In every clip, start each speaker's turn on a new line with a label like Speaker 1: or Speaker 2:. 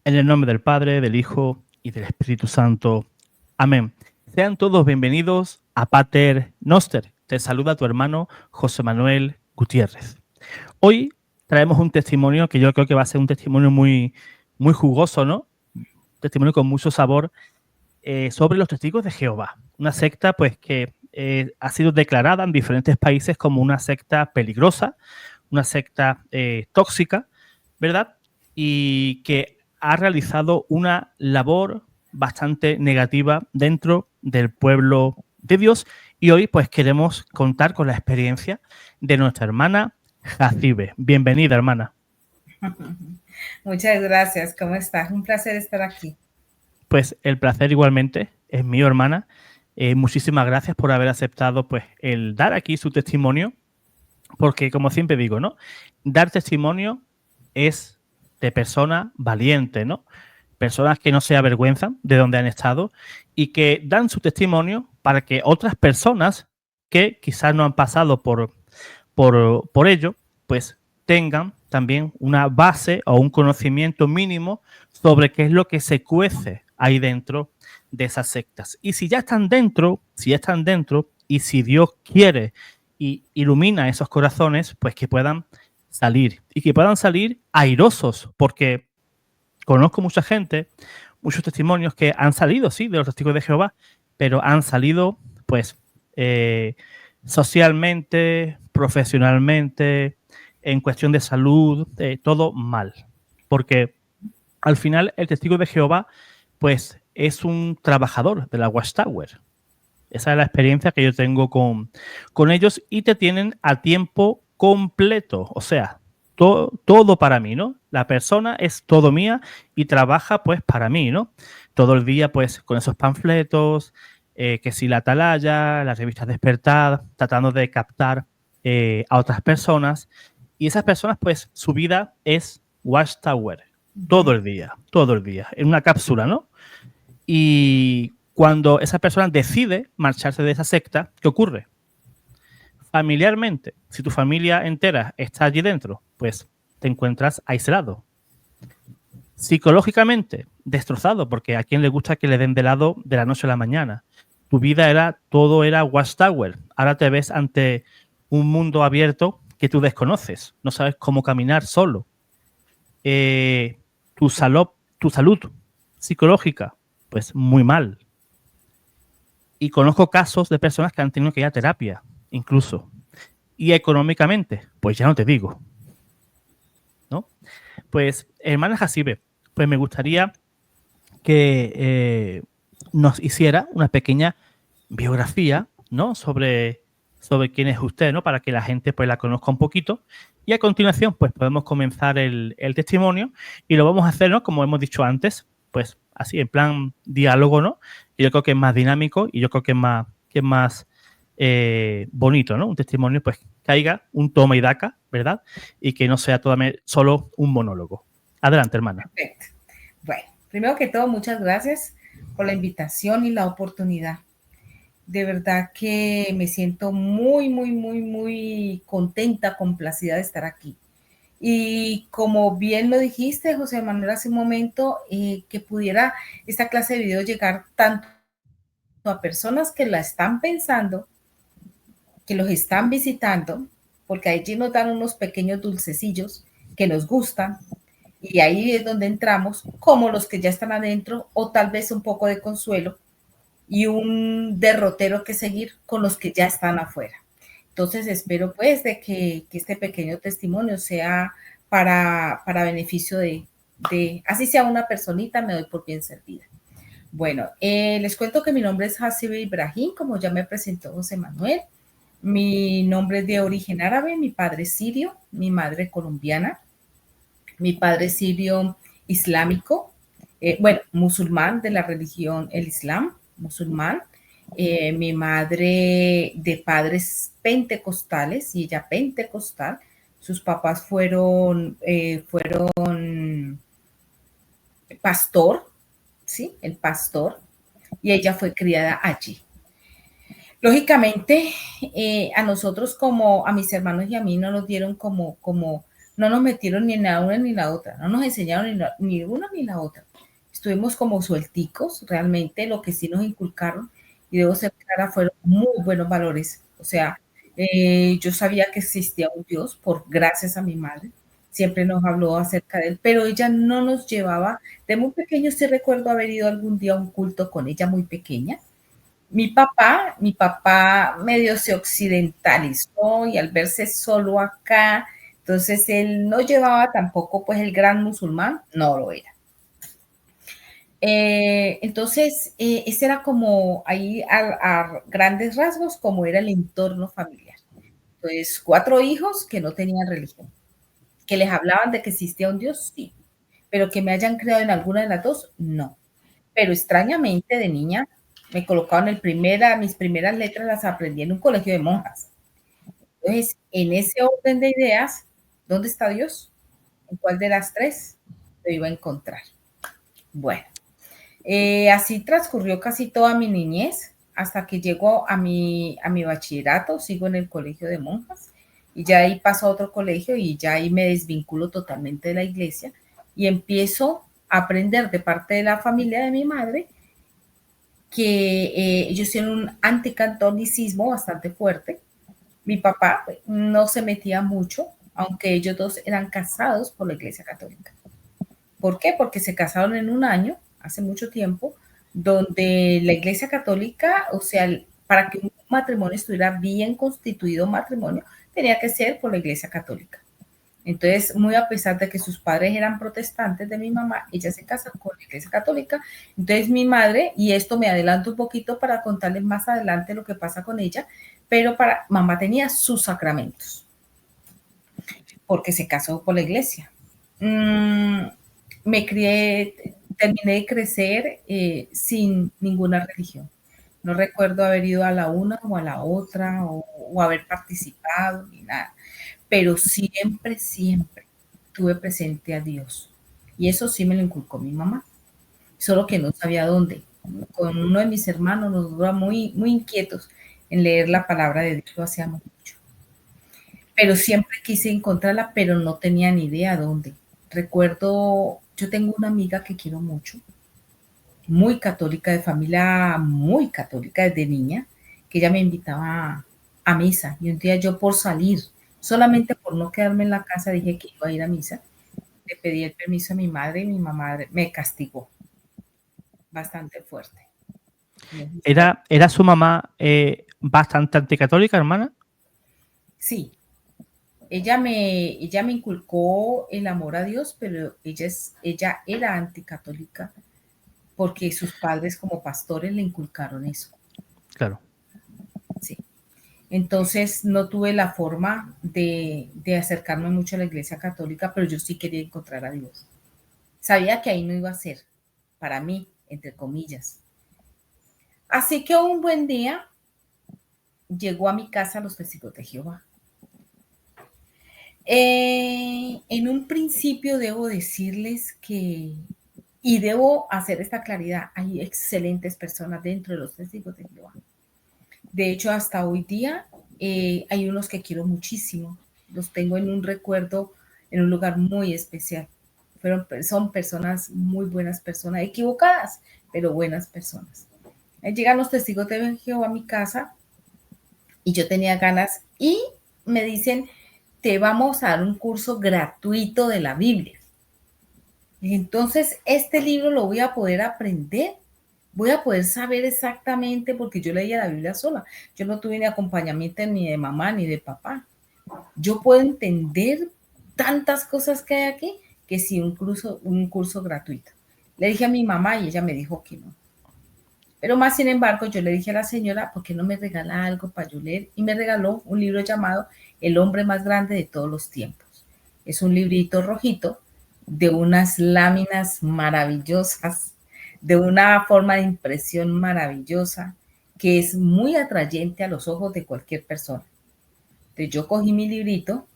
Speaker 1: En el nombre del Padre, del Hijo y del Espíritu Santo. Amén. Sean todos bienvenidos a Pater Noster. Te saluda tu hermano José Manuel Gutiérrez. Hoy traemos un testimonio que yo creo que va a ser un testimonio muy, muy jugoso, ¿no? Un testimonio con mucho sabor sobre los testigos de Jehová. Una secta pues que ha sido declarada en diferentes países como una secta peligrosa, una secta tóxica, ¿verdad? Y que ha realizado una labor bastante negativa dentro del pueblo de Dios. Y hoy pues queremos contar con la experiencia de nuestra hermana Jacibe. Bienvenida, hermana.
Speaker 2: Muchas gracias, ¿cómo estás? Un placer estar aquí.
Speaker 1: Pues el placer igualmente es mío, hermana. Muchísimas gracias por haber aceptado pues el dar aquí su testimonio, porque como siempre digo, ¿no? Dar testimonio es de persona valiente, ¿no? Personas que no se avergüenzan de donde han estado y que dan su testimonio para que otras personas que quizás no han pasado por ello, pues tengan también una base o un conocimiento mínimo sobre qué es lo que se cuece ahí dentro de esas sectas. Y si ya están dentro, y si Dios quiere y ilumina esos corazones, pues que puedan salir y que puedan salir airosos, porque conozco mucha gente, muchos testimonios que han salido, sí, de los testigos de Jehová, pero han salido, pues, socialmente, profesionalmente, en cuestión de salud, todo mal. Porque al final el testigo de Jehová, pues, es un trabajador de la Watchtower. Esa es la experiencia que yo tengo con ellos y te tienen a tiempo completo. O sea, todo para mí, ¿no? La persona es todo mía y trabaja pues para mí, ¿no? Todo el día pues con esos panfletos, que si la atalaya, las revistas Despertar, tratando de captar a otras personas. Y esas personas pues su vida es Watchtower, todo el día, en una cápsula, ¿no? Y cuando esa persona decide marcharse de esa secta, ¿qué ocurre? Familiarmente, si tu familia entera está allí dentro, pues te encuentras aislado. Psicológicamente, destrozado, porque a quien le gusta que le den de lado de la noche a la mañana. Tu vida era, todo era Watchtower. Ahora te ves ante un mundo abierto que tú desconoces. No sabes cómo caminar solo. Eh, tu salud psicológica, pues muy mal. Y conozco casos de personas que han tenido que ir a terapia, incluso. Y económicamente, pues ya no te digo, ¿no? Pues, hermana Jacibe, pues me gustaría que nos hiciera una pequeña biografía, ¿no? Sobre quién es usted, ¿no? Para que la gente pues la conozca un poquito. Y a continuación, pues podemos comenzar el testimonio y lo vamos a hacer, ¿no? Como hemos dicho antes, pues así, en plan diálogo, ¿no? Y yo creo que es más dinámico y yo creo que es más bonito, ¿no? Un testimonio, pues, que haya un toma y daca, ¿verdad? Y que no sea solo un monólogo. Adelante, hermana.
Speaker 2: Perfecto. Bueno, primero que todo, muchas gracias por la invitación y la oportunidad. De verdad que me siento muy, muy, muy, muy contenta, complacida de estar aquí. Y como bien lo dijiste, José Manuel, hace un momento, que pudiera esta clase de video llegar tanto a personas que la están pensando, que los están visitando, porque allí nos dan unos pequeños dulcecillos que nos gustan, y ahí es donde entramos, como los que ya están adentro, o tal vez un poco de consuelo y un derrotero que seguir con los que ya están afuera. Entonces espero pues de que este pequeño testimonio sea para beneficio así sea una personita, me doy por bien servida. Bueno, les cuento que mi nombre es Jacibe Ibrahim, como ya me presentó José Manuel. Mi nombre es de origen árabe, mi padre es sirio, mi madre colombiana. Mi padre es sirio islámico, bueno, musulmán de la religión el Islam, musulmán. Mi madre de padres pentecostales y ella pentecostal. Sus papás fueron pastor, ¿sí? El pastor. Y ella fue criada allí. Lógicamente, a nosotros como a mis hermanos y a mí no nos dieron como no nos metieron ni en la una ni la otra, no nos enseñaron ni una ni la otra. Estuvimos como suelticos, realmente lo que sí nos inculcaron, y debo ser clara, fueron muy buenos valores. O sea, yo sabía que existía un Dios por gracias a mi madre, siempre nos habló acerca de él, pero ella no nos llevaba, de muy pequeños sí recuerdo haber ido algún día a un culto con ella muy pequeña. Mi papá medio se occidentalizó y al verse solo acá, entonces él no llevaba tampoco pues el gran musulmán, no lo era. Entonces, ese era como ahí a grandes rasgos como era el entorno familiar. Entonces, 4 hijos que no tenían religión, que les hablaban de que existía un Dios, sí, pero que me hayan creado en alguna de las dos, no. Pero extrañamente de niña me colocaron mis primeras letras las aprendí en un colegio de monjas. Entonces, en ese orden de ideas, ¿dónde está Dios? ¿En cuál de las tres lo iba a encontrar? Bueno, así transcurrió casi toda mi niñez hasta que llegó a mi bachillerato, sigo en el colegio de monjas y ya ahí paso a otro colegio y ya ahí me desvinculo totalmente de la iglesia y empiezo a aprender de parte de la familia de mi madre que ellos tienen un anticatolicismo bastante fuerte. Mi papá no se metía mucho, aunque ellos dos eran casados por la Iglesia Católica. ¿Por qué? Porque se casaron en un año, hace mucho tiempo, donde la Iglesia Católica, o sea, para que un matrimonio estuviera bien constituido matrimonio, tenía que ser por la Iglesia Católica. Entonces, muy a pesar de que sus padres eran protestantes de mi mamá, ella se casa con la Iglesia Católica. Entonces, mi madre, y esto me adelanto un poquito para contarles más adelante lo que pasa con ella, pero para mamá tenía sus sacramentos, porque se casó por la iglesia. Me crié, terminé de crecer sin ninguna religión. No recuerdo haber ido a la una o a la otra o haber participado ni nada, pero siempre, siempre tuve presente a Dios. Y eso sí me lo inculcó mi mamá, solo que no sabía dónde. Con uno de mis hermanos nos iba muy, muy inquietos en leer la palabra de Dios, lo hacíamos mucho. Pero siempre quise encontrarla, pero no tenía ni idea dónde. Recuerdo, yo tengo una amiga que quiero mucho, muy católica, de familia muy católica desde niña, que ella me invitaba a misa. Y un día yo por salir, solamente por no quedarme en la casa, dije que iba a ir a misa. Le pedí el permiso a mi madre y mi mamá me castigó bastante fuerte.
Speaker 1: ¿Era su mamá bastante anticatólica, hermana?
Speaker 2: Sí, ella me inculcó el amor a Dios, pero ella era anticatólica porque sus padres como pastores le inculcaron eso.
Speaker 1: Claro.
Speaker 2: Sí. Entonces no tuve la forma de acercarme mucho a la iglesia católica, pero yo sí quería encontrar a Dios. Sabía que ahí no iba a ser, para mí, entre comillas. Así que un buen día llegó a mi casa los testigos de Jehová. En un principio debo decirles que, y debo hacer esta claridad, hay excelentes personas dentro de los testigos de Jehová. De hecho, hasta hoy día hay unos que quiero muchísimo. Los tengo en un recuerdo, en un lugar muy especial. Son personas, muy buenas personas, equivocadas, pero buenas personas. Llegan los testigos de Jehová a mi casa y yo tenía ganas y me dicen, te vamos a dar un curso gratuito de la Biblia. Entonces, este libro lo voy a poder aprender, voy a poder saber exactamente, porque yo leía la Biblia sola. Yo no tuve ni acompañamiento ni de mamá ni de papá. Yo puedo entender tantas cosas que hay aquí que sí, un curso gratuito. Le dije a mi mamá y ella me dijo que no. Pero más sin embargo, yo le dije a la señora, ¿por qué no me regala algo para yo leer? Y me regaló un libro llamado El hombre más grande de todos los tiempos. Es un librito rojito de unas láminas maravillosas, de una forma de impresión maravillosa, que es muy atrayente a los ojos de cualquier persona. Entonces yo cogí mi librito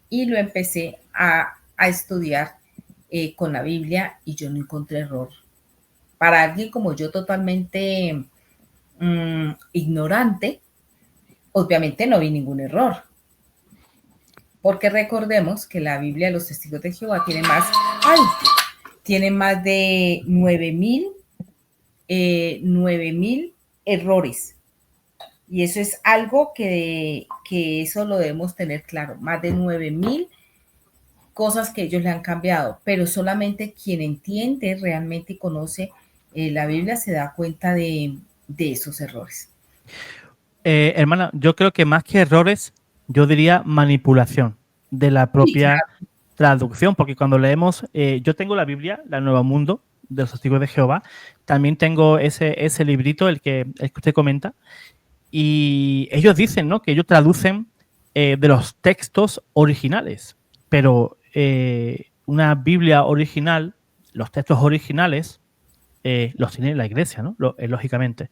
Speaker 2: y lo empecé a estudiar con la Biblia y yo no encontré error. Para alguien como yo totalmente ignorante, obviamente no vi ningún error. porque recordemos que la Biblia de los Testigos de Jehová tiene más de 9.000 errores. Y eso es algo que eso lo debemos tener claro. Más de 9.000 cosas que ellos le han cambiado, pero solamente quien entiende realmente y conoce la Biblia se da cuenta de esos errores.
Speaker 1: Hermana, yo creo que más que errores, yo diría manipulación de la propia traducción, porque cuando leemos, yo tengo la Biblia, la Nuevo Mundo, de los Testigos de Jehová, también tengo ese librito, el que usted comenta, y ellos dicen, ¿no?, que ellos traducen de los textos originales, pero una Biblia original, los textos originales, los tiene la Iglesia, ¿no? Lógicamente.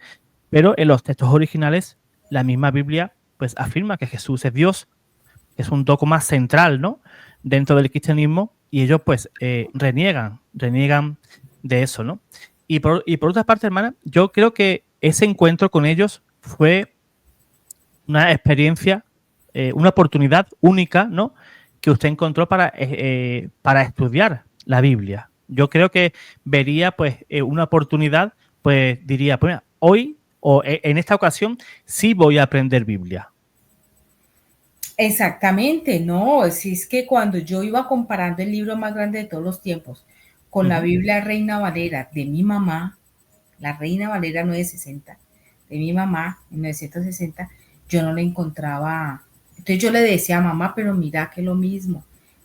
Speaker 1: Pero en los textos originales, la misma Biblia pues afirma que Jesús es Dios, que es un dogma central, ¿no?, dentro del cristianismo, y ellos pues reniegan de eso, ¿no? Y por otra parte, hermana, yo creo que ese encuentro con ellos fue una experiencia, una oportunidad única, ¿no?, que usted encontró para estudiar la Biblia. Yo creo que vería pues una oportunidad, pues diría, pues mira, hoy o en esta ocasión sí voy a aprender Biblia.
Speaker 2: Exactamente, no, si es que cuando yo iba comparando el libro más grande de todos los tiempos con la Biblia Reina Valera de mi mamá, la Reina Valera 960, de mi mamá, en 960, yo no le encontraba. Entonces yo le decía a mamá, pero mira que lo mismo,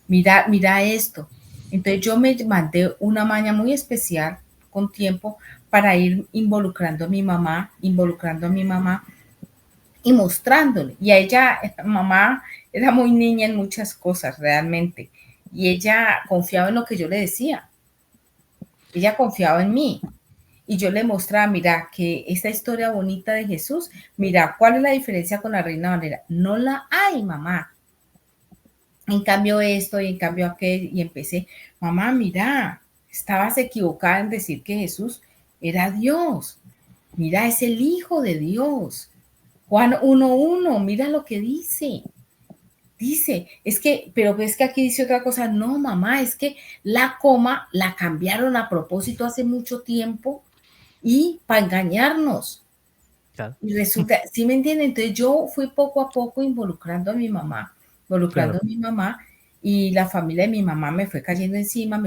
Speaker 2: mira esto. Entonces yo me mandé una maña muy especial con tiempo para ir involucrando a mi mamá y mostrándole. Y a ella, mamá era muy niña en muchas cosas realmente. Y ella confiaba en lo que yo le decía. Ella confiaba en mí. Y yo le mostraba, mira, que esta historia bonita de Jesús, mira, ¿cuál es la diferencia con la Reina Valera? No la hay, mamá. En cambio esto y en cambio aquel, y empecé, mamá, mira, estabas equivocada en decir que Jesús era Dios. Mira, es el Hijo de Dios. Juan 1:1, mira lo que dice. Dice, pero es que aquí dice otra cosa. No, mamá, es que la coma la cambiaron a propósito hace mucho tiempo y para engañarnos. Claro. Y resulta, ¿sí me entienden? Entonces yo fui poco a poco involucrando a mi mamá, y la familia de mi mamá me fue cayendo encima,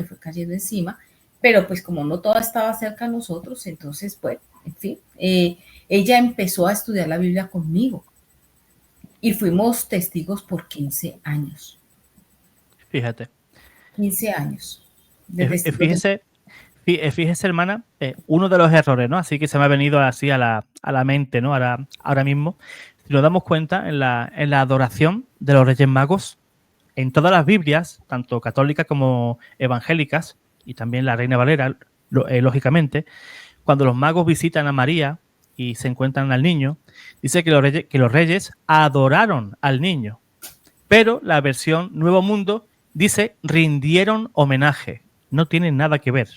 Speaker 2: pero pues como no toda estaba cerca de nosotros, entonces, pues, en fin, ella empezó a estudiar la Biblia conmigo y fuimos testigos por 15 años.
Speaker 1: Fíjate.
Speaker 2: 15 años.
Speaker 1: Fíjese, hermana, uno de los errores, ¿no?, así que se me ha venido así a la mente, ¿no?, ahora mismo, si nos damos cuenta en la adoración de los Reyes Magos, en todas las Biblias, tanto católicas como evangélicas, y también la Reina Valera, lógicamente, cuando los magos visitan a María y se encuentran al niño, dice que los reyes adoraron al niño, pero la versión Nuevo Mundo dice rindieron homenaje. No tiene nada que ver.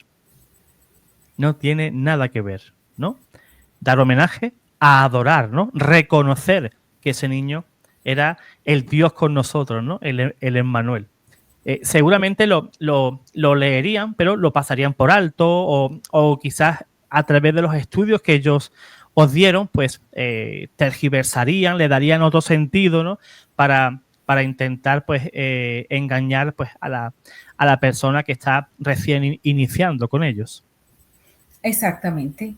Speaker 1: No tiene nada que ver, ¿no? Dar homenaje a adorar, ¿no? Reconocer que ese niño era el Dios con nosotros, ¿no? El Emmanuel. Seguramente lo leerían, pero lo pasarían por alto o quizás a través de los estudios que ellos os dieron, pues tergiversarían, le darían otro sentido, ¿no?, para intentar pues engañar pues a la persona que está recién iniciando con ellos.
Speaker 2: Exactamente.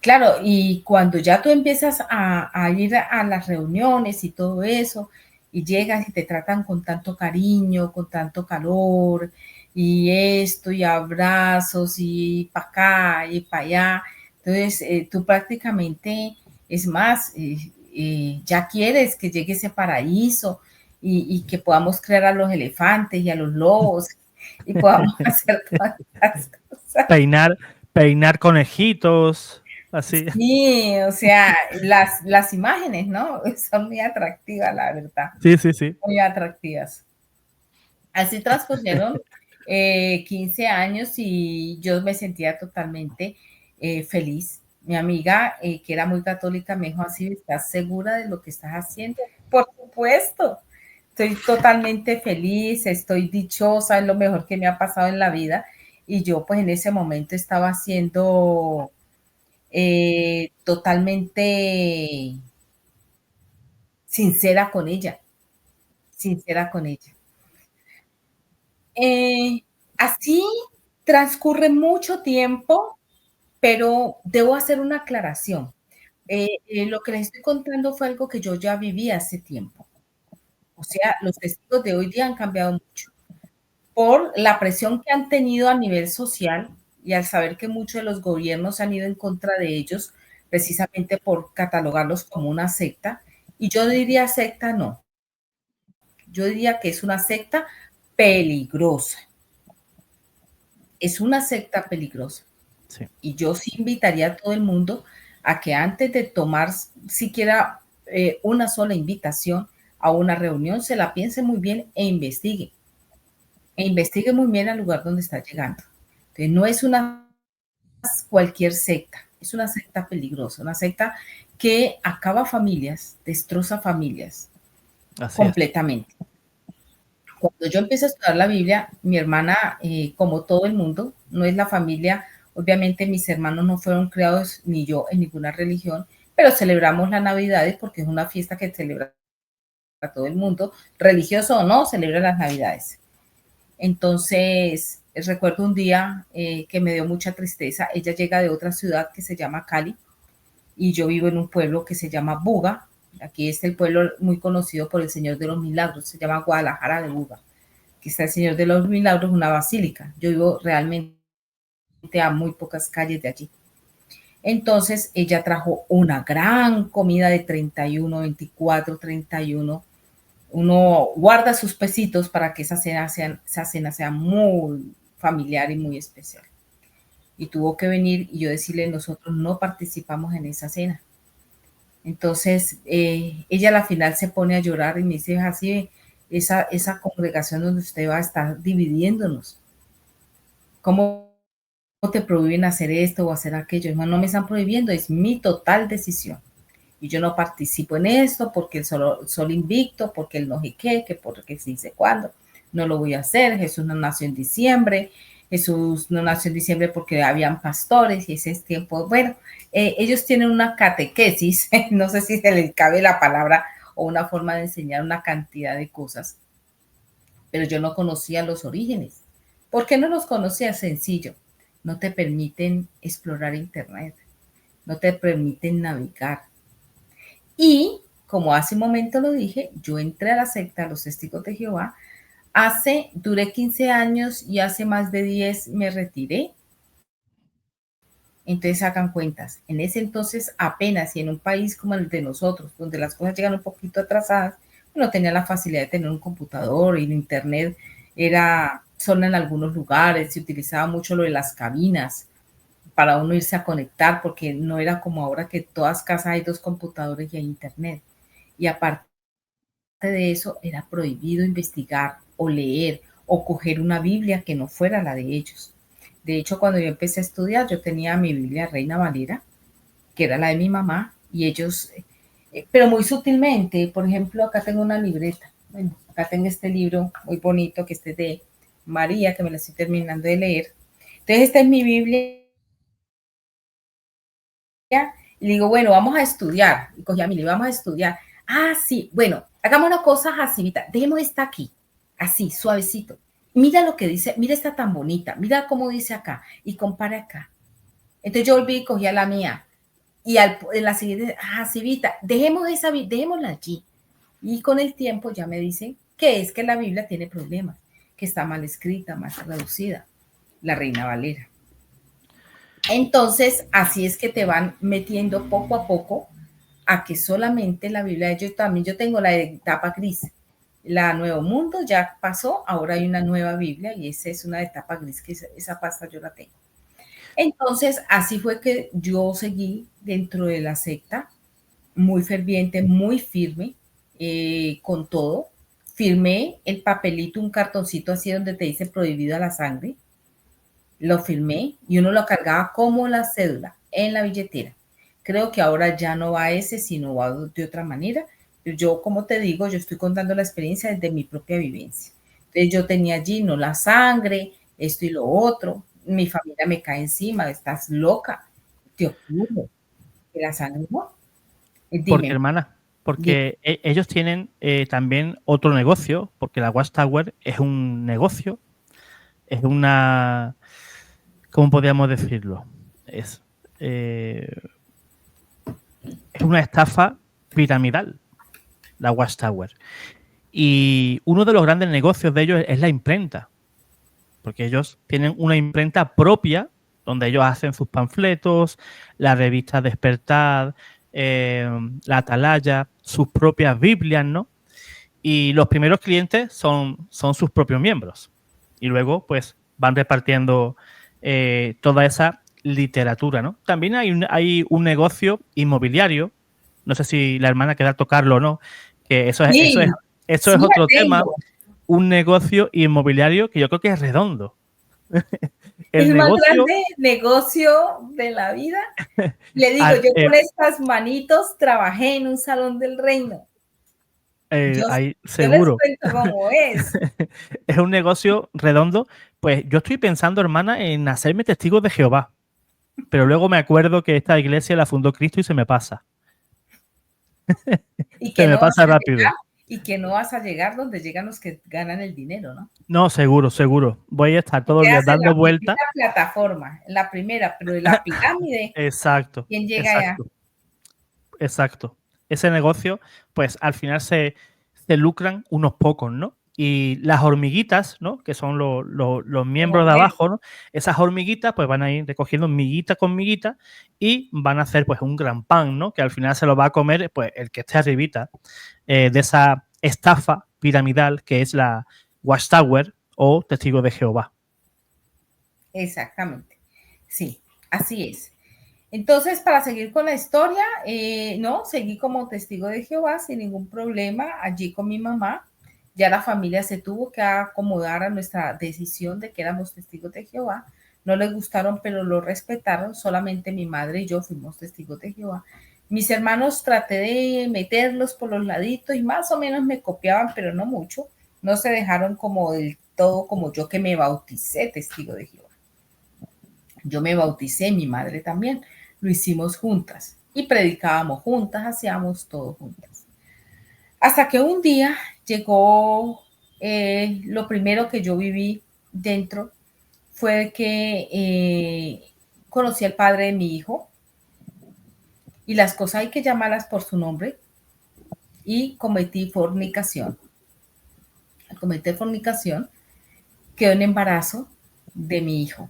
Speaker 2: Claro, y cuando ya tú empiezas a ir a las reuniones y todo eso, y llegas y te tratan con tanto cariño, con tanto calor, y esto, y abrazos, y para acá, y para allá, entonces tú prácticamente, es más, ya quieres que llegue ese paraíso y que podamos crear a los elefantes y a los lobos y podamos hacer todas las cosas.
Speaker 1: Peinar conejitos, así.
Speaker 2: Sí, o sea, las imágenes, ¿no? Son muy atractivas, la verdad.
Speaker 1: Sí.
Speaker 2: Muy atractivas. Así transcurrieron 15 años y yo me sentía totalmente feliz. Mi amiga, que era muy católica, me dijo así, ¿estás segura de lo que estás haciendo? Por supuesto. Estoy totalmente feliz, estoy dichosa, es lo mejor que me ha pasado en la vida. Y yo pues en ese momento estaba siendo totalmente sincera con ella, sincera con ella. Eh, Así transcurre mucho tiempo, pero debo hacer una aclaración. Lo que les estoy contando fue algo que yo ya viví hace tiempo. O sea, los testigos de hoy día han cambiado mucho por la presión que han tenido a nivel social y al saber que muchos de los gobiernos han ido en contra de ellos precisamente por catalogarlos como una secta. Y yo diría secta no, yo diría que es una secta peligrosa, es una secta peligrosa.
Speaker 1: Sí.
Speaker 2: Y yo sí invitaría a todo el mundo a que antes de tomar siquiera una sola invitación a una reunión, se la piense muy bien e investigue muy bien al lugar donde está llegando. Entonces, no es una cualquier secta, es una secta peligrosa, una secta que acaba familias, destroza familias
Speaker 1: Así es.
Speaker 2: completamente. Cuando yo empecé a estudiar la Biblia, mi hermana, como todo el mundo, no es la familia, obviamente mis hermanos no fueron criados ni yo en ninguna religión, pero celebramos las Navidades porque es una fiesta que celebra a todo el mundo, religioso o no, celebra las Navidades. Entonces, recuerdo un día que me dio mucha tristeza. Ella llega de otra ciudad que se llama Cali y yo vivo en un pueblo que se llama Buga. Aquí está el pueblo muy conocido por el Señor de los Milagros, se llama Guadalajara de Buga. Aquí está el Señor de los Milagros, una basílica. Yo vivo realmente a muy pocas calles de allí. Entonces ella trajo una gran comida de 31, 24, 31. Uno guarda sus pesitos para que esa cena sea muy familiar y muy especial. Y tuvo que venir y yo decirle, nosotros no participamos en esa cena. Entonces, ella a la final se pone a llorar y me dice, así, esa congregación donde usted va a estar dividiéndonos. ¿Cómo te prohíben hacer esto o hacer aquello? No, no me están prohibiendo, es mi total decisión. Y yo no participo en esto porque el sol invicto, porque el no sé qué, que porque sí sé cuándo. No lo voy a hacer. Jesús no nació en diciembre. Jesús no nació en diciembre porque habían pastores y ese es tiempo. Bueno, ellos tienen una catequesis, no sé si se les cabe la palabra o una forma de enseñar una cantidad de cosas, pero yo no conocía los orígenes. ¿Por qué no los conocía? Sencillo. No te permiten explorar Internet, no te permiten navegar. Y como hace un momento lo dije, yo entré a la secta, a los Testigos de Jehová, duré 15 años y hace más de 10 me retiré. Entonces hagan cuentas. En ese entonces apenas y en un país como el de nosotros, donde las cosas llegan un poquito atrasadas, no tenía la facilidad de tener un computador y el internet era solo en algunos lugares, se utilizaba mucho lo de las cabinas para uno irse a conectar, porque no era como ahora que en todas casas hay 2 computadores y hay internet. Y aparte de eso, era prohibido investigar o leer o coger una Biblia que no fuera la de ellos. De hecho, cuando yo empecé a estudiar, yo tenía mi Biblia Reina Valera, que era la de mi mamá, y ellos, pero muy sutilmente, por ejemplo, acá tengo una libreta. Bueno, acá tengo este libro muy bonito, que este es de María, que me lo estoy terminando de leer. Entonces, esta es mi Biblia. Y le digo, bueno, vamos a estudiar. Y cogí a mi libro, vamos a estudiar. Ah, sí, bueno, hagamos una cosa así, dejemos esta aquí, así, suavecito. Mira lo que dice, mira esta tan bonita, mira cómo dice acá y compara acá. Entonces yo volví y cogí a la mía y en la siguiente, ah, Civita, dejémosla allí. Y con el tiempo ya me dicen que es que la Biblia tiene problemas, que está mal escrita, mal traducida, la Reina Valera. Entonces, así es que te van metiendo poco a poco a que solamente la Biblia, yo también, yo tengo la de tapa gris, la Nuevo Mundo ya pasó, ahora hay una nueva Biblia y esa es una de tapa gris, que esa pasta yo la tengo. Entonces, así fue que yo seguí dentro de la secta, muy ferviente, muy firme, con todo. Firmé el papelito, un cartoncito así donde te dice prohibida la sangre. Lo firmé y uno lo cargaba como la cédula en la billetera. Creo que ahora ya no va ese, sino va de otra manera, yo, como te digo, yo estoy contando la experiencia desde mi propia vivencia. Entonces yo tenía allí, no la sangre, esto y lo otro, mi familia me cae encima, estás loca, te ocurre que la sangre no.
Speaker 1: Porque,
Speaker 2: Dime,
Speaker 1: hermana,
Speaker 2: dime.
Speaker 1: porque ellos tienen también otro negocio, porque la Watchtower es un negocio, es una, ¿cómo podríamos decirlo? Es, eh, es una estafa piramidal, la Watchtower. Y uno de los grandes negocios de ellos es la imprenta, porque ellos tienen una imprenta propia donde ellos hacen sus panfletos, la revista Despertar, la Atalaya, sus propias Biblias, ¿no? Y los primeros clientes son sus propios miembros. Y luego, pues, van repartiendo toda esa literatura, ¿no? También hay un negocio inmobiliario, no sé si la hermana queda tocarlo o no, que
Speaker 2: Sí,
Speaker 1: eso es
Speaker 2: sí la
Speaker 1: otro tema,
Speaker 2: tengo.
Speaker 1: un negocio inmobiliario que yo creo que es redondo. El
Speaker 2: El más
Speaker 1: negocio,
Speaker 2: grande negocio de la vida. Le digo,
Speaker 1: al-
Speaker 2: yo con estas manitos trabajé en un salón del reino.
Speaker 1: ahí
Speaker 2: Yo les
Speaker 1: seguro,
Speaker 2: cuento cómo es.
Speaker 1: es un negocio redondo. Pues yo estoy pensando, hermana, en hacerme testigo de Jehová. Pero luego me acuerdo que esta iglesia la fundó Cristo y se me pasa.
Speaker 2: Y
Speaker 1: Se
Speaker 2: que
Speaker 1: me
Speaker 2: no vas
Speaker 1: pasa
Speaker 2: a llegar,
Speaker 1: rápido.
Speaker 2: y que no vas a llegar donde llegan los que ganan el dinero, ¿no?
Speaker 1: No, seguro, seguro. Voy a estar
Speaker 2: Te
Speaker 1: todos los días
Speaker 2: quedas en
Speaker 1: dando
Speaker 2: la
Speaker 1: vueltas.
Speaker 2: primera plataforma, en la primera, pero de la pirámide,
Speaker 1: Exacto,
Speaker 2: ¿quién llega allá?
Speaker 1: exacto, exacto. Ese negocio, pues al final se lucran unos pocos, ¿no? Y las hormiguitas, ¿no? Que son los
Speaker 2: Los
Speaker 1: miembros de
Speaker 2: obreros.
Speaker 1: abajo, ¿no? Esas hormiguitas, pues van a ir recogiendo miguita con miguita y van a hacer, pues, un gran pan, ¿no? Que al final se lo va a comer, pues, el que esté arribita de esa estafa piramidal que es la Watchtower o Testigo de Jehová.
Speaker 2: Exactamente. Sí, así es. Entonces, para seguir con la historia, no, seguí como testigo de Jehová sin ningún problema allí con mi mamá. Ya la familia se tuvo que acomodar a nuestra decisión de que éramos testigos de Jehová. No les gustaron, pero lo respetaron. Solamente mi madre y yo fuimos testigos de Jehová. Mis hermanos traté de meterlos por los laditos y más o menos me copiaban, pero no mucho. No se dejaron como del todo como yo que me bauticé testigo de Jehová. Yo me bauticé, mi madre también. Lo hicimos juntas y predicábamos juntas, hacíamos todo juntas. Hasta que un día llegó, lo primero que yo viví dentro fue que conocí al padre de mi hijo y las cosas hay que llamarlas por su nombre y cometí fornicación. Al cometer fornicación quedó en embarazo de mi hijo.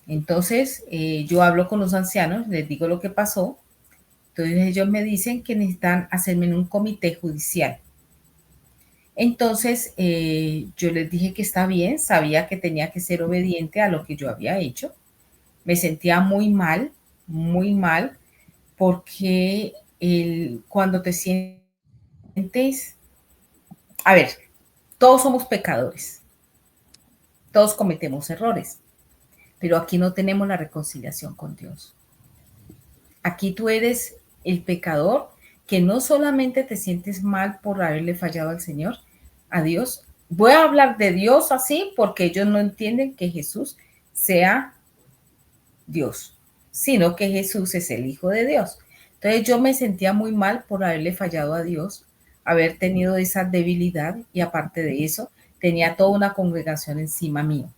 Speaker 2: Entonces yo hablo con los ancianos, les digo lo que pasó. Entonces ellos me dicen que necesitan hacerme en un comité judicial. Entonces yo les dije que está bien, sabía que tenía que ser obediente a lo que yo había hecho. Me sentía muy mal, porque cuando te sientes, a ver, todos somos pecadores, todos cometemos errores, pero aquí no tenemos la reconciliación con Dios. Aquí tú eres el pecador que no solamente te sientes mal por haberle fallado al Señor, a Dios. Voy a hablar de Dios así porque ellos no entienden que Jesús sea Dios, sino que Jesús es el Hijo de Dios. Entonces yo me sentía muy mal por haberle fallado a Dios, haber tenido esa debilidad y aparte de eso, tenía toda una congregación encima mío.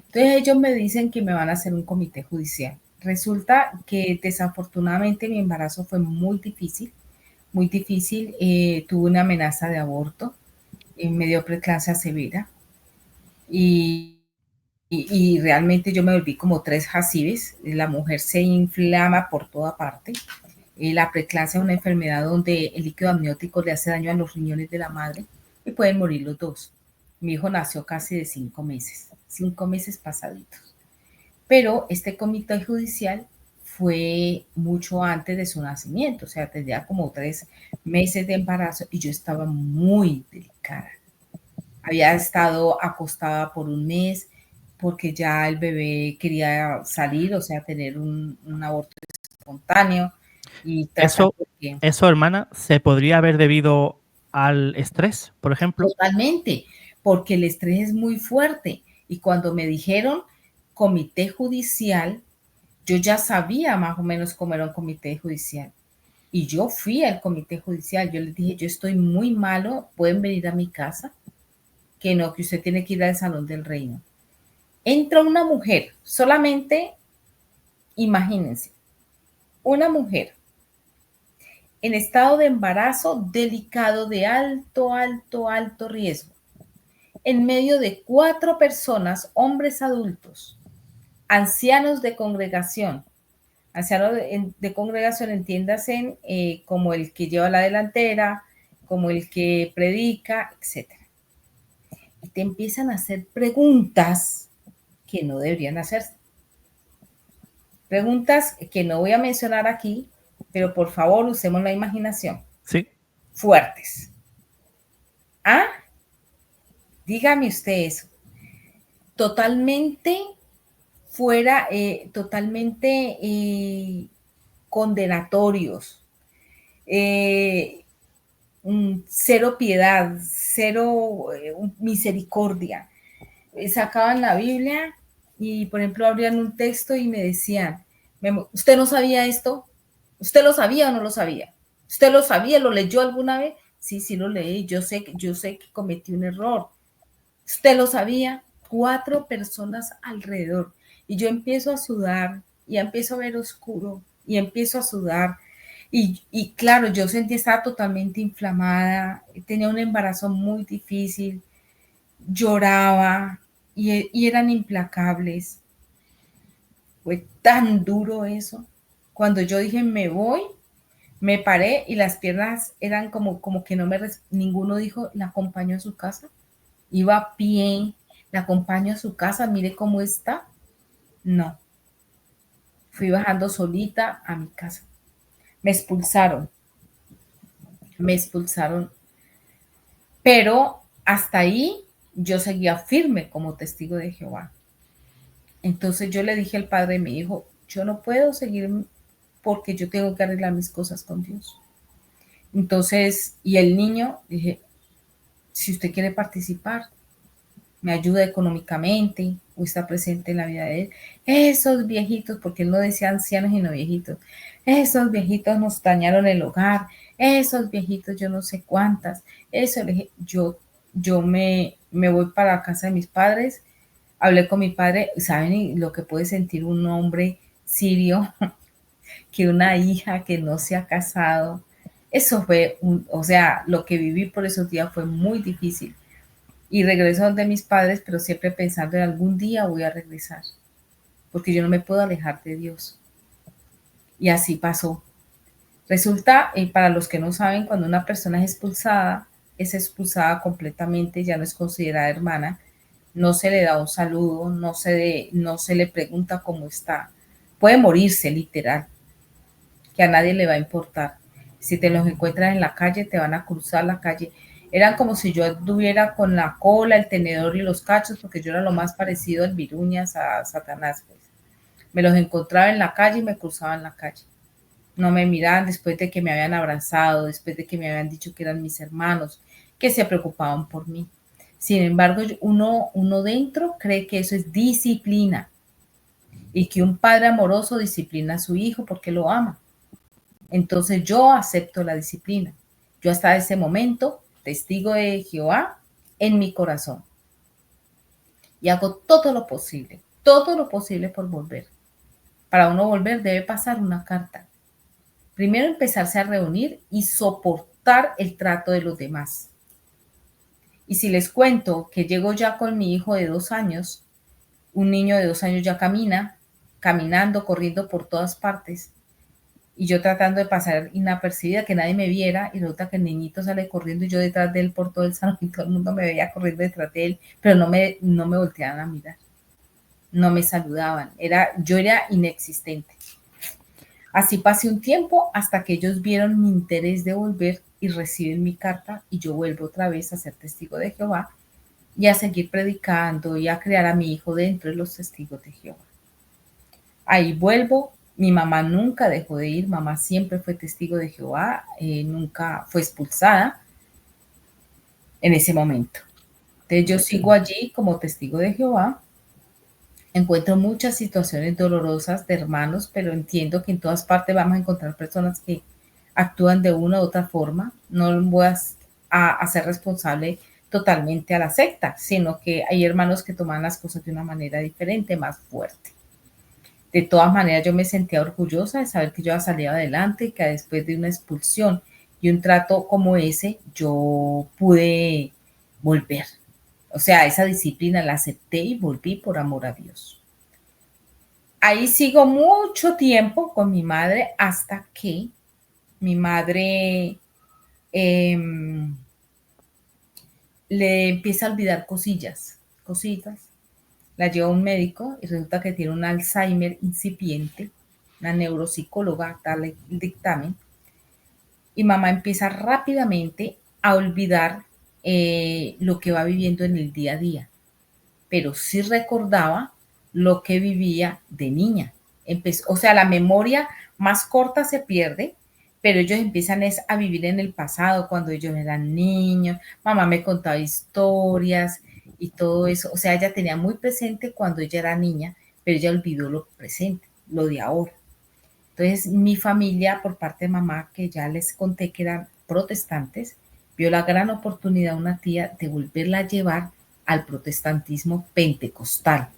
Speaker 2: Entonces ellos me dicen que me van a hacer un comité judicial. Resulta que desafortunadamente mi embarazo fue muy difícil, muy difícil. Tuve una amenaza de aborto, me dio preeclampsia severa y, y realmente yo me volví como tres jacibes. La mujer se inflama por toda parte. La preeclampsia es una enfermedad donde el líquido amniótico le hace daño a los riñones de la madre y pueden morir los dos. Mi hijo nació casi de 5 meses pasaditos. Pero este comité judicial fue mucho antes de su nacimiento, o sea, tendría como 3 meses de embarazo y yo estaba muy delicada. Había estado acostada por un mes porque ya el bebé quería salir, o sea, tener un aborto espontáneo. y tratar
Speaker 1: Eso,
Speaker 2: de que
Speaker 1: eso, hermana, se podría haber debido al estrés, por ejemplo.
Speaker 2: totalmente, porque el estrés es muy fuerte. Y cuando me dijeron comité judicial, yo ya sabía más o menos cómo era un comité judicial. Y yo fui al comité judicial. Yo les dije, yo estoy muy malo, pueden venir a mi casa. Que no, que usted tiene que ir al Salón del Reino. Entra una mujer, solamente imagínense, una mujer en estado de embarazo delicado de alto, alto, alto riesgo, en medio de 4 personas, hombres adultos, ancianos de congregación. Ancianos de congregación, entiéndase, como el que lleva la delantera, como el que predica, etc. Y te empiezan a hacer preguntas que no deberían hacerse. Preguntas que no voy a mencionar aquí, pero por favor usemos la imaginación.
Speaker 1: Sí.
Speaker 2: Fuertes. ¿Ah? Dígame usted eso. Totalmente fuera, totalmente condenatorios. Cero piedad, cero misericordia. Sacaban la Biblia y, por ejemplo, abrían un texto y me decían, ¿usted no sabía esto? ¿Usted lo sabía o no lo sabía? ¿Usted lo sabía? ¿Lo leyó alguna vez? Sí, sí lo leí. Yo sé que cometí un error. ¿Usted lo sabía? 4 personas alrededor. Y yo empiezo a sudar, y empiezo a ver oscuro, y empiezo a sudar. Y claro, yo sentí, estaba totalmente inflamada, tenía un embarazo muy difícil, lloraba, y eran implacables. Fue tan duro eso. Cuando yo dije, me voy, me paré y las piernas eran como que no me, ninguno dijo, la acompaño a su casa. Iba a pie, la acompaño a su casa, mire cómo está. No, fui bajando solita a mi casa. Me expulsaron, pero hasta ahí yo seguía firme como testigo de Jehová. Entonces yo le dije al padre de mi hijo, yo no puedo seguir porque yo tengo que arreglar mis cosas con Dios. Entonces, y el niño, dije, si usted quiere participar, me ayuda económicamente o está presente en la vida de él. Esos viejitos, porque él no decía ancianos y no viejitos, esos viejitos nos dañaron el hogar, esos viejitos yo no sé cuántas, eso le dije, yo me voy para la casa de mis padres, hablé con mi padre, ¿saben lo que puede sentir un hombre sirio? Que una hija que no se ha casado, eso fue, o sea, lo que viví por esos días fue muy difícil. Y regreso donde mis padres, pero siempre pensando en algún día voy a regresar, porque yo no me puedo alejar de Dios. Y así pasó. Resulta, para los que no saben, cuando una persona es expulsada completamente, ya no es considerada hermana, no se le da un saludo, no se le pregunta cómo está. Puede morirse, literal, que a nadie le va a importar. Si te los encuentras en la calle, te van a cruzar la calle. Eran como si yo anduviera con la cola, el tenedor y los cachos, porque yo era lo más parecido al Viruñas, a Satanás. Pues. Me los encontraba en la calle y me cruzaban la calle. No me miraban después de que me habían abrazado, después de que me habían dicho que eran mis hermanos, que se preocupaban por mí. Sin embargo, uno dentro cree que eso es disciplina y que un padre amoroso disciplina a su hijo porque lo ama. Entonces yo acepto la disciplina. Yo hasta ese momento, testigo de Jehová en mi corazón. Y hago todo lo posible por volver. Para uno volver debe pasar una carta. Primero empezarse a reunir y soportar el trato de los demás. Y si les cuento que llego ya con mi hijo de 2 años, un niño de 2 años ya camina, caminando, corriendo por todas partes, y yo tratando de pasar inapercibida, que nadie me viera, y resulta que el niñito sale corriendo y yo detrás de él por todo el salón y todo el mundo me veía corriendo detrás de él, pero no me volteaban a mirar, no me saludaban, yo era inexistente. Así pasé un tiempo hasta que ellos vieron mi interés de volver y reciben mi carta y yo vuelvo otra vez a ser testigo de Jehová y a seguir predicando y a crear a mi hijo dentro de los testigos de Jehová. Ahí vuelvo Mi mamá nunca dejó de ir, mamá siempre fue testigo de Jehová, nunca fue expulsada en ese momento. Entonces yo sigo allí como testigo de Jehová. Encuentro muchas situaciones dolorosas de hermanos, pero entiendo que en todas partes vamos a encontrar personas que actúan de una u otra forma. No voy a hacer responsable totalmente a la secta, sino que hay hermanos que toman las cosas de una manera diferente, más fuerte. De todas maneras, yo me sentía orgullosa de saber que yo había salido adelante y que después de una expulsión y un trato como ese, yo pude volver. O sea, esa disciplina la acepté y volví por amor a Dios. Ahí sigo mucho tiempo con mi madre hasta que mi madre le empieza a olvidar cositas. La lleva a un médico y resulta que tiene un Alzheimer incipiente. Una neuropsicóloga da el dictamen. Y mamá empieza rápidamente a olvidar lo que va viviendo en el día a día. Pero sí recordaba lo que vivía de niña. O sea, la memoria más corta se pierde, pero ellos empiezan a vivir en el pasado, cuando ellos eran niños. Mamá me contaba historias y todo eso. O sea, ella tenía muy presente cuando ella era niña, pero ella olvidó lo presente, lo de ahora. Entonces, mi familia, por parte de mamá, que ya les conté que eran protestantes, vio la gran oportunidad, una tía, de volverla a llevar al protestantismo pentecostal.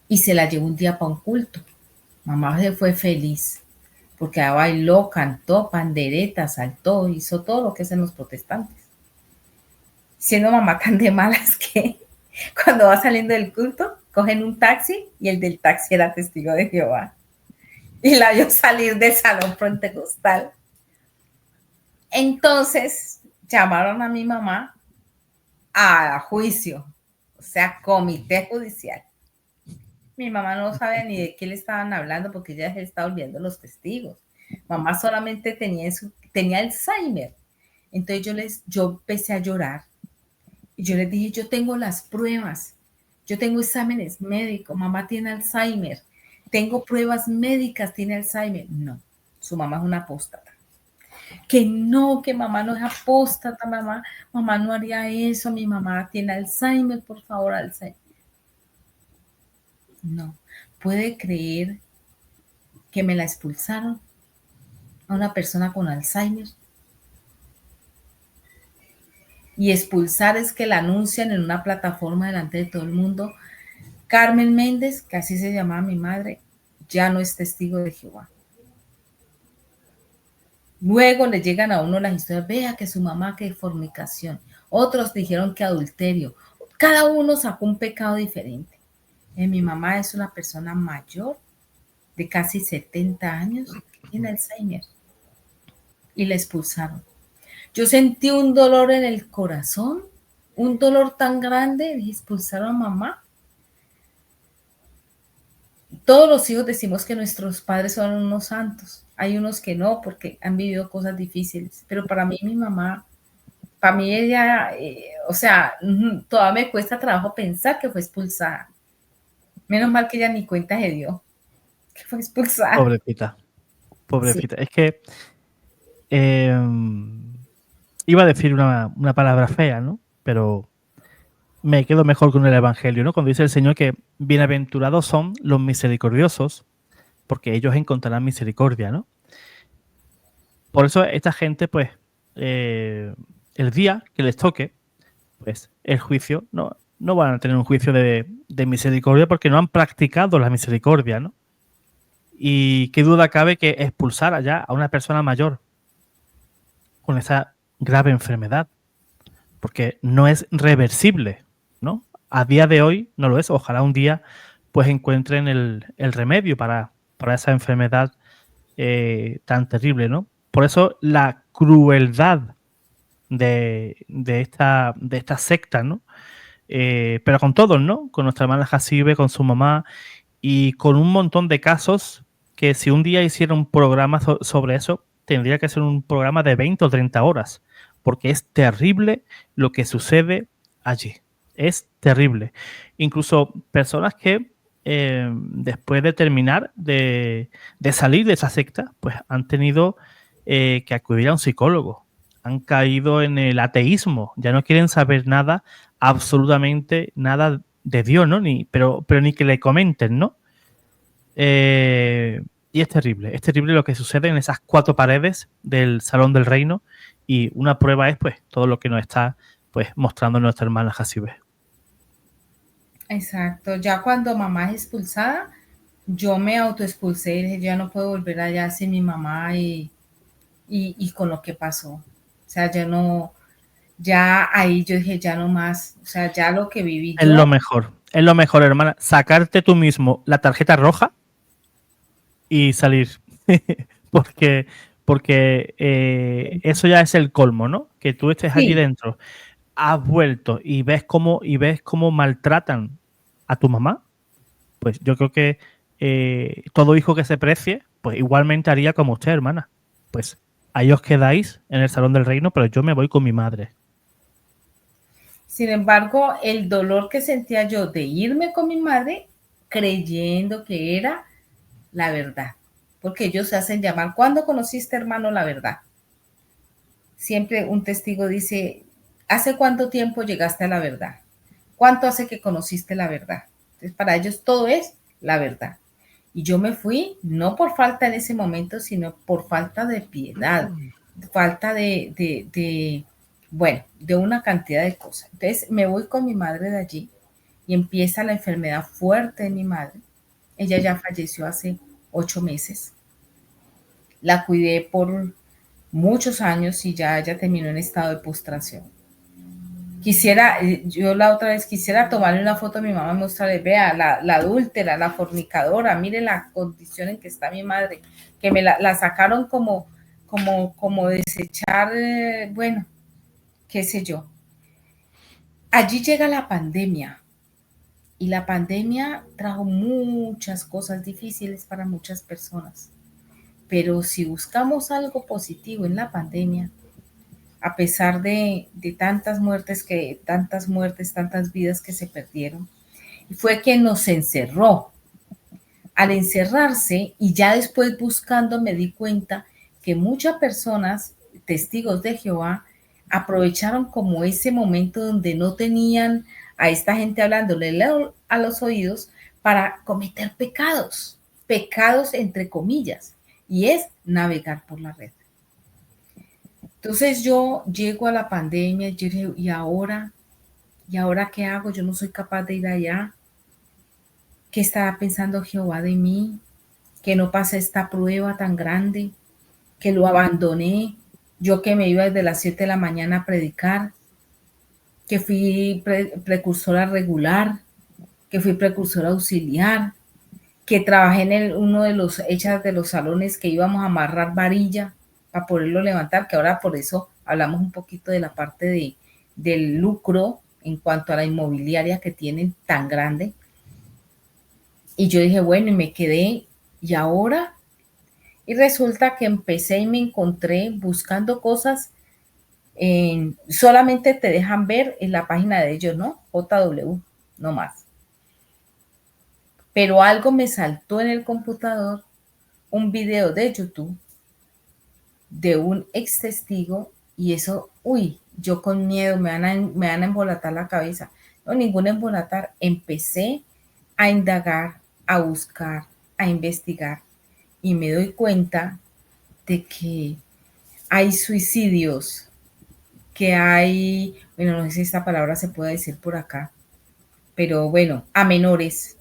Speaker 2: Y se la llevó un día para un culto. Mamá se fue feliz, porque bailó, cantó, pandereta, saltó, hizo todo lo que hacen los protestantes. Siendo mamá tan de malas que cuando va saliendo del culto, cogen un taxi y el del taxi era testigo de Jehová. Y la vio salir del salón pentecostal. Entonces llamaron a mi mamá a juicio, o sea, comité judicial. Mi mamá no sabía ni de qué le estaban hablando porque ella se estaba olvidando los testigos. Mamá solamente tenía Alzheimer. Entonces yo empecé a llorar y yo les dije, yo tengo las pruebas, yo tengo exámenes médicos, mamá tiene Alzheimer, tengo pruebas médicas, tiene Alzheimer. No, su mamá es una apóstata. Que no, que mamá no es apóstata, mamá no haría eso, mi mamá tiene Alzheimer, por favor, Alzheimer. No, puede creer que me la expulsaron a una persona con Alzheimer. Y expulsar es que la anuncian en una plataforma delante de todo el mundo. Carmen Méndez, que así se llamaba mi madre, ya no es testigo de Jehová. Luego le llegan a uno las historias, vea que su mamá, que fornicación. Otros dijeron que adulterio. Cada uno sacó un pecado diferente. Mi mamá es una persona mayor, de casi 70 años, tiene Alzheimer. Y la expulsaron. Yo sentí un dolor en el corazón, un dolor tan grande, y expulsaron a mamá. Todos los hijos decimos que nuestros padres son unos santos. Hay unos que no, porque han vivido cosas difíciles. Pero para mí, mi mamá, para mí ella, o sea, todavía me cuesta trabajo pensar que fue expulsada. Menos mal que ella ni cuenta se dio que fue expulsada.
Speaker 1: Pobrecita. Pobrecita. Sí. Es que iba a decir una palabra fea, ¿no? Pero me quedo mejor con el Evangelio, ¿no? Cuando dice el Señor que bienaventurados son los misericordiosos, porque ellos encontrarán misericordia, ¿no? Por eso esta gente, pues, el día que les toque, pues, el juicio, no van a tener un juicio de misericordia porque no han practicado la misericordia, ¿no? Y qué duda cabe que expulsar allá a una persona mayor con esa grave enfermedad, porque no es reversible, ¿no? A día de hoy no lo es. Ojalá un día pues encuentren el remedio para esa enfermedad tan terrible, ¿no? Por eso la crueldad de esta secta, ¿no? Pero con todos, ¿no? Con nuestra hermana Jacibe, con su mamá y con un montón de casos que si un día hiciera un programa sobre eso, tendría que ser un programa de 20 o 30 horas, porque es terrible lo que sucede allí. Es terrible. Incluso personas que después de terminar de salir de esa secta, pues han tenido que acudir a un psicólogo. Han caído en el ateísmo. Ya no quieren saber nada, absolutamente nada de Dios, ¿no? Pero ni que le comenten, ¿no? Y es terrible lo que sucede en esas 4 paredes del Salón del Reino, y una prueba es pues todo lo que nos está pues mostrando nuestra hermana Hasibe.
Speaker 2: Exacto, ya cuando mamá es expulsada, yo me autoexpulsé y dije, ya no puedo volver allá sin mi mamá y con lo que pasó. O sea, ya no, ya ahí yo dije, ya no más, o sea, ya lo que viví yo.
Speaker 1: Es lo mejor, hermana, sacarte tú mismo la tarjeta roja y salir. porque eso ya es el colmo, ¿no? Que tú estés allí
Speaker 2: Sí,
Speaker 1: dentro, has vuelto y ves cómo maltratan a tu mamá. Pues yo creo que todo hijo que se precie, pues igualmente haría como usted, hermana. Pues ahí os quedáis en el Salón del Reino, pero yo me voy con mi madre.
Speaker 2: sin embargo, el dolor que sentía yo de irme con mi madre, creyendo que era la verdad, porque ellos se hacen llamar, ¿cuándo conociste, hermano, la verdad? Siempre un testigo dice, ¿hace cuánto tiempo llegaste a la verdad? ¿Cuánto hace que conociste la verdad? Entonces, para ellos todo es la verdad. Y yo me fui no por falta en ese momento, sino por falta de piedad, falta bueno, de una cantidad de cosas. Entonces me voy con mi madre de allí y empieza la enfermedad fuerte de mi madre. Ella ya falleció hace 8 meses. La cuidé por muchos años y ya ella terminó en estado de postración. Quisiera, yo la otra vez quisiera tomarle una foto a mi mamá y mostrarle, vea, la adúltera, la fornicadora, mire la condición en que está mi madre, que me la sacaron como desechar, bueno, qué sé yo. Allí llega la pandemia y la pandemia trajo muchas cosas difíciles para muchas personas. Pero si buscamos algo positivo en la pandemia, a pesar de tantas muertes, tantas vidas que se perdieron, fue que nos encerró. Al encerrarse y ya después buscando me di cuenta que muchas personas, testigos de Jehová, aprovecharon como ese momento donde no tenían a esta gente hablándole a los oídos para cometer pecados, pecados entre comillas, y es navegar por la red. Entonces yo llego a la pandemia y yo dije, ¿y ahora qué hago? Yo no soy capaz de ir allá. ¿Qué estará pensando Jehová de mí? Que no pasé esta prueba tan grande, que lo abandoné, yo que me iba desde las 7 de la mañana a predicar, que fui precursora regular, que fui precursora auxiliar, que trabajé en uno de los hechas de los salones que íbamos a amarrar varilla para poderlo levantar, que ahora por eso hablamos un poquito de la parte del lucro en cuanto a la inmobiliaria que tienen tan grande. Y yo dije, bueno, y me quedé, y ahora, y resulta que empecé y me encontré buscando cosas, solamente te dejan ver en la página de ellos, ¿no? JW, no más. Pero algo me saltó en el computador, un video de YouTube de un ex testigo y eso, uy, yo con miedo me van a embolatar la cabeza. No, ningún embolatar. Empecé a indagar, a buscar, a investigar y me doy cuenta de que hay suicidios, que hay, bueno, no sé si esta palabra se puede decir por acá, pero bueno, a menores,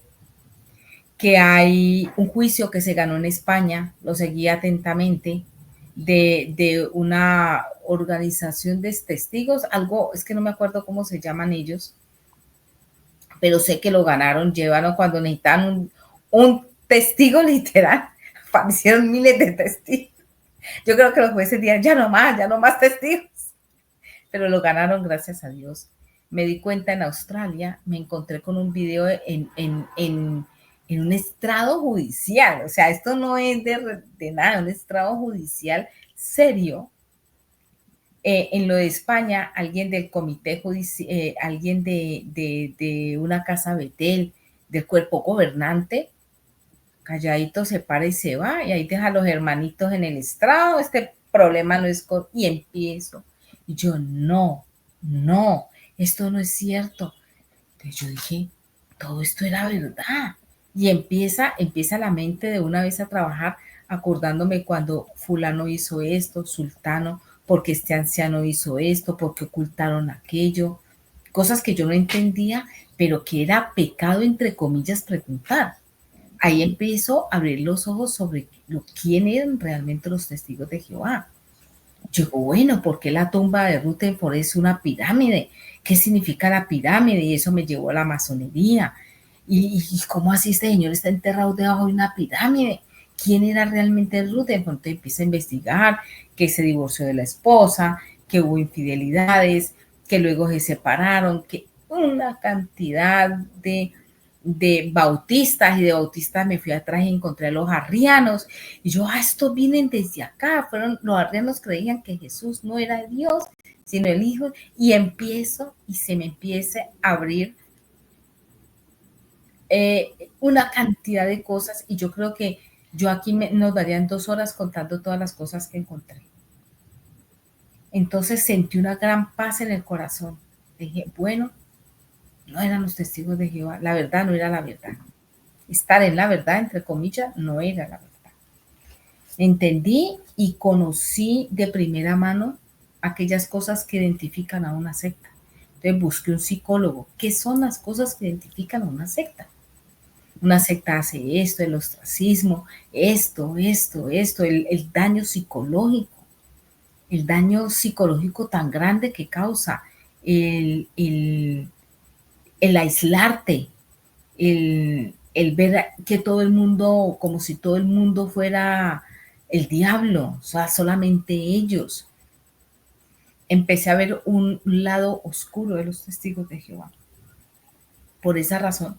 Speaker 2: que hay un juicio que se ganó en España, lo seguí atentamente, de una organización de testigos, algo, es que no me acuerdo cómo se llaman ellos, pero sé que lo ganaron, llevaron cuando necesitaban un testigo literal, aparecieron miles de testigos. Yo creo que los jueces decían, ya no más testigos, pero lo ganaron gracias a Dios. Me di cuenta en Australia, me encontré con un video en un estrado judicial, o sea, esto no es de nada, un estrado judicial serio. En lo de España, alguien del comité judicial, alguien de una casa Betel, del cuerpo gobernante, calladito se para y se va, y ahí deja a los hermanitos en el estrado, este problema no es y empiezo. Y yo, no, esto no es cierto. Entonces yo dije, todo esto era verdad. Y empieza la mente de una vez a trabajar, acordándome cuando fulano hizo esto, sultano, porque este anciano hizo esto, porque ocultaron aquello, cosas que yo no entendía, pero que era pecado, entre comillas, preguntar. Ahí empiezo a abrir los ojos sobre quién eran realmente los testigos de Jehová. Yo digo, bueno, ¿por qué la tumba de Rutherford es una pirámide? ¿Qué significa la pirámide? Y eso me llevó a la masonería. ¿Y cómo así este señor está enterrado debajo de una pirámide? ¿Quién era realmente Rutherford? Entonces empieza a investigar que se divorció de la esposa, que hubo infidelidades, que luego se separaron, que una cantidad de bautistas, y de bautistas me fui atrás y encontré a los arrianos, y yo, estos vienen desde acá, los arrianos creían que Jesús no era Dios, sino el Hijo, y se me empieza a abrir una cantidad de cosas, y yo creo que yo aquí nos darían 2 horas contando todas las cosas que encontré. Entonces sentí una gran paz en el corazón. Dije, bueno, no eran los testigos de Jehová, la verdad no era la verdad. Estar en la verdad, entre comillas, no era la verdad. Entendí y conocí de primera mano aquellas cosas que identifican a una secta. Entonces busqué un psicólogo. ¿Qué son las cosas que identifican a una secta? Una secta hace esto, el ostracismo, esto, el daño psicológico. El daño psicológico tan grande que causa el aislarte, el ver que todo el mundo, como si todo el mundo fuera el diablo, o sea, solamente ellos. Empecé a ver un lado oscuro de los testigos de Jehová. Por esa razón,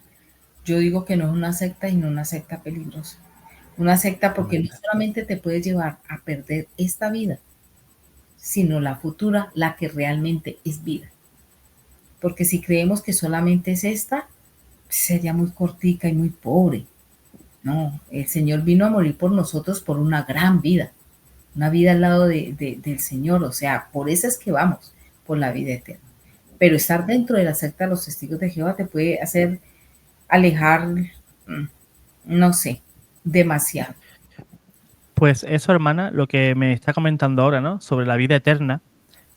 Speaker 2: yo digo que no es una secta y no una secta peligrosa. Una secta porque no solamente te puede llevar a perder esta vida, sino la futura, la que realmente es vida. Porque si creemos que solamente es esta, sería muy cortica y muy pobre. No, el Señor vino a morir por nosotros por una gran vida, una vida al lado del Señor, o sea, por eso es que vamos, por la vida eterna. Pero estar dentro de la secta de los testigos de Jehová te puede hacer alejar, no sé, demasiado.
Speaker 1: Pues eso, hermana, lo que me está comentando ahora, ¿no? Sobre la vida eterna,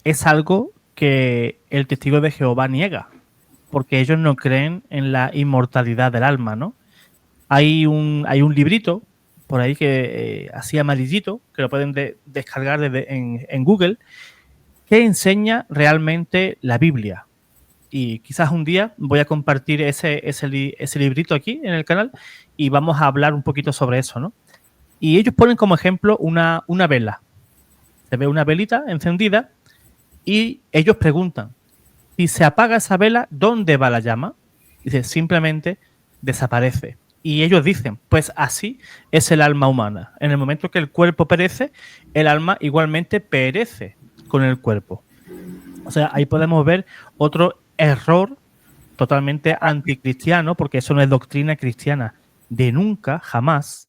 Speaker 1: es algo que el testigo de Jehová niega, porque ellos no creen en la inmortalidad del alma, ¿no? Hay un librito por ahí que así amarillito, que lo pueden descargar en Google, que enseña realmente la Biblia. Y quizás un día voy a compartir ese librito aquí en el canal y vamos a hablar un poquito sobre eso, ¿no? Y ellos ponen como ejemplo una vela. Se ve una velita encendida y ellos preguntan, si se apaga esa vela, ¿dónde va la llama? Dice, simplemente desaparece. Y ellos dicen, pues así es el alma humana. En el momento que el cuerpo perece, el alma igualmente perece con el cuerpo. O sea, ahí podemos ver otro error totalmente anticristiano, porque eso no es doctrina cristiana de nunca, jamás,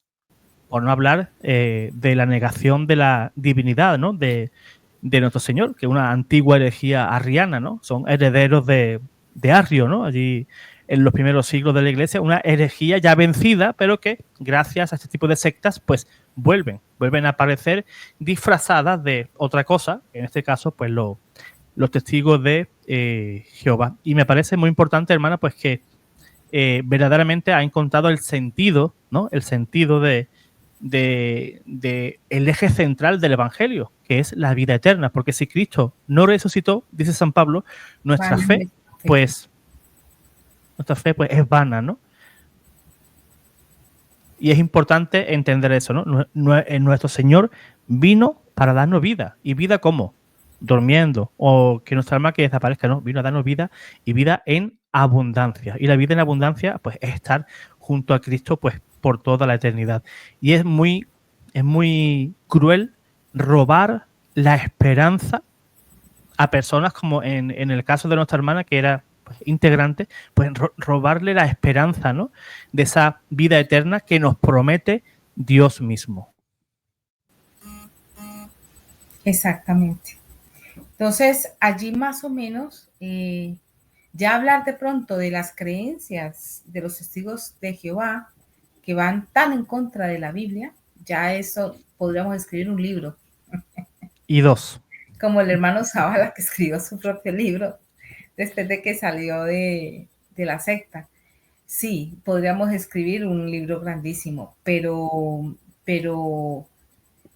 Speaker 1: por no hablar de la negación de la divinidad, ¿no? de nuestro Señor, que es una antigua herejía arriana, ¿no? Son herederos de Arrio, ¿no? Allí en los primeros siglos de la Iglesia, una herejía ya vencida, pero que gracias a este tipo de sectas, pues vuelven a aparecer disfrazadas de otra cosa, en este caso, pues los testigos de Jehová. Y me parece muy importante, hermana, pues que verdaderamente ha encontrado el sentido, ¿no? El sentido de el eje central del Evangelio, que es la vida eterna, porque si Cristo no resucitó, dice San Pablo, nuestra fe pues es vana, ¿no? Y es importante entender eso, ¿no? Nuestro Señor vino para darnos vida. ¿Y vida cómo? Durmiendo, o que nuestra alma que desaparezca, ¿no? Vino a darnos vida y vida en abundancia. Y la vida en abundancia, pues, es estar junto a Cristo, pues, por toda la eternidad. Y es muy cruel robar la esperanza a personas como en el caso de nuestra hermana, que era integrantes, pues robarle la esperanza, ¿no? De esa vida eterna que nos promete Dios mismo.
Speaker 2: Exactamente. Entonces, allí más o menos, ya hablar de pronto de las creencias de los testigos de Jehová que van tan en contra de la Biblia, ya eso podríamos escribir un libro.
Speaker 1: Y dos.
Speaker 2: Como el hermano Zavala, que escribió su propio libro después de que salió de la secta. Sí, podríamos escribir un libro grandísimo, pero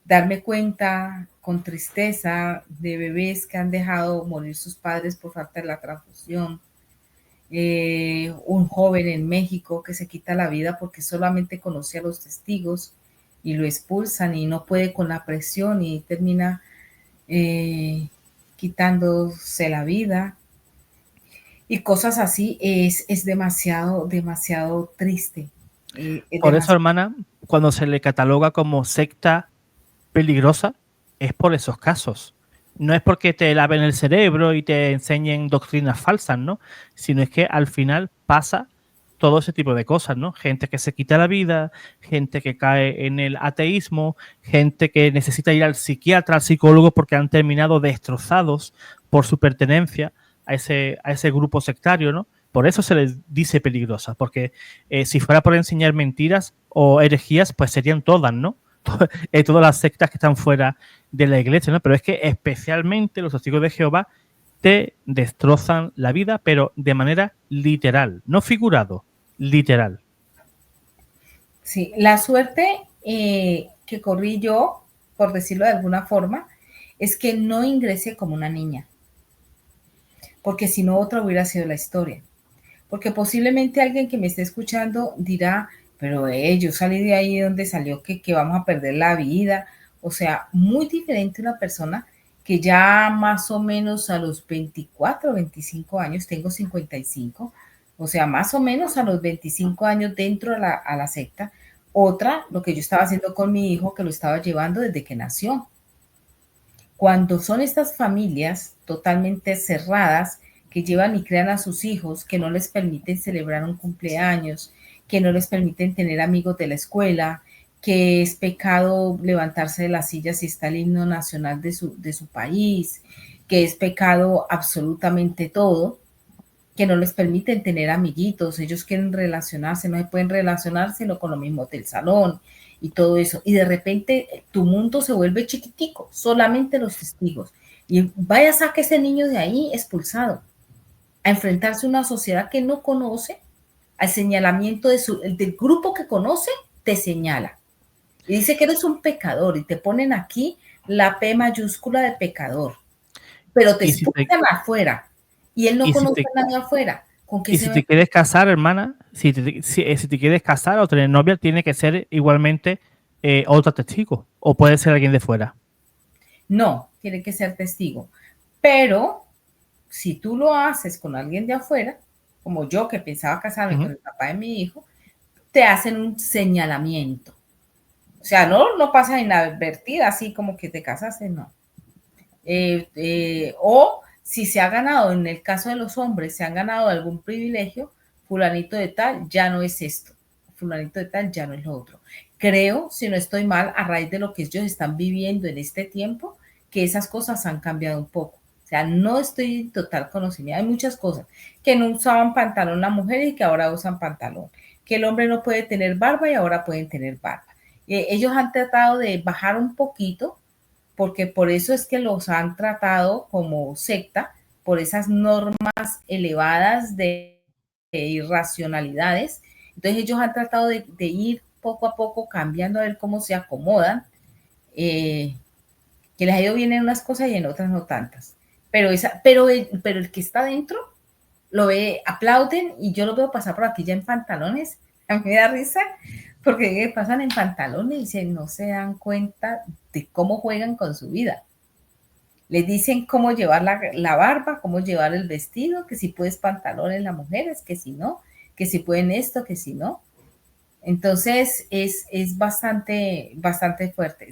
Speaker 2: darme cuenta con tristeza de bebés que han dejado morir sus padres por falta de la transfusión, un joven en México que se quita la vida porque solamente conoce a los testigos y lo expulsan y no puede con la presión y termina quitándose la vida y cosas así. Es demasiado triste.
Speaker 1: Por eso, hermana, cuando se le cataloga como secta peligrosa, es por esos casos. No es porque te laven el cerebro y te enseñen doctrinas falsas, ¿no? Sino es que al final pasa todo ese tipo de cosas, ¿no? Gente que se quita la vida, gente que cae en el ateísmo, gente que necesita ir al psiquiatra, al psicólogo, porque han terminado destrozados por su pertenencia a ese grupo sectario, ¿no? Por eso se les dice peligrosa, porque si fuera por enseñar mentiras o herejías, pues serían todas, ¿no? Todas las sectas que están fuera de la iglesia, ¿no? Pero es que especialmente los testigos de Jehová te destrozan la vida, pero de manera literal, no figurado, literal.
Speaker 2: Sí, la suerte que corrí yo, por decirlo de alguna forma, es que no ingresé como una niña, porque si no otra hubiera sido la historia. Porque posiblemente alguien que me esté escuchando dirá, pero yo salí de ahí donde salió que vamos a perder la vida. O sea, muy diferente una persona que ya más o menos a los 24, 25 años, tengo 55, o sea, más o menos a los 25 años dentro a la secta. Otra, lo que yo estaba haciendo con mi hijo, que lo estaba llevando desde que nació. Cuando son estas familias totalmente cerradas, que llevan y crean a sus hijos, que no les permiten celebrar un cumpleaños, que no les permiten tener amigos de la escuela, que es pecado levantarse de la silla si está el himno nacional de su país, que es pecado absolutamente todo, que no les permiten tener amiguitos, ellos quieren relacionarse, no se pueden relacionar sino con lo mismo del salón y todo eso. Y de repente tu mundo se vuelve chiquitico, solamente los testigos. Y vaya, saque ese niño de ahí expulsado, a enfrentarse a una sociedad que no conoce, al señalamiento del grupo que conoce, te señala. Y dice que eres un pecador y te ponen aquí la P mayúscula de pecador, pero te expulsan afuera. Y él no conoce a nadie afuera. ¿Con qué
Speaker 1: y si te quieres casar, hermana, si te quieres casar o tener novia, tiene que ser igualmente otro testigo. O puede ser alguien de fuera.
Speaker 2: No, tiene que ser testigo. Pero si tú lo haces con alguien de afuera, como yo que pensaba casarme con el papá de mi hijo, te hacen un señalamiento. O sea, no pasa inadvertida, así como que te casaste, no. O si se ha ganado, en el caso de los hombres, se han ganado algún privilegio, fulanito de tal ya no es esto, fulanito de tal ya no es lo otro. Creo, si no estoy mal, a raíz de lo que ellos están viviendo en este tiempo, que esas cosas han cambiado un poco. O sea, no estoy en total conocimiento. Hay muchas cosas que no usaban pantalón las mujeres y que ahora usan pantalón. Que el hombre no puede tener barba y ahora pueden tener barba. Ellos han tratado de bajar un poquito, porque por eso es que los han tratado como secta, por esas normas elevadas de irracionalidades. Entonces ellos han tratado de ir poco a poco cambiando a ver cómo se acomodan, que les ha ido bien en unas cosas y en otras no tantas. Pero el que está dentro lo ve, aplauden y yo lo veo pasar por aquí ya en pantalones. A mí me da risa porque pasan en pantalones y no se dan cuenta de cómo juegan con su vida. Les dicen cómo llevar la barba, cómo llevar el vestido, que si puedes pantalones las mujeres, que si no, que si pueden esto, que si no. Entonces es bastante fuerte.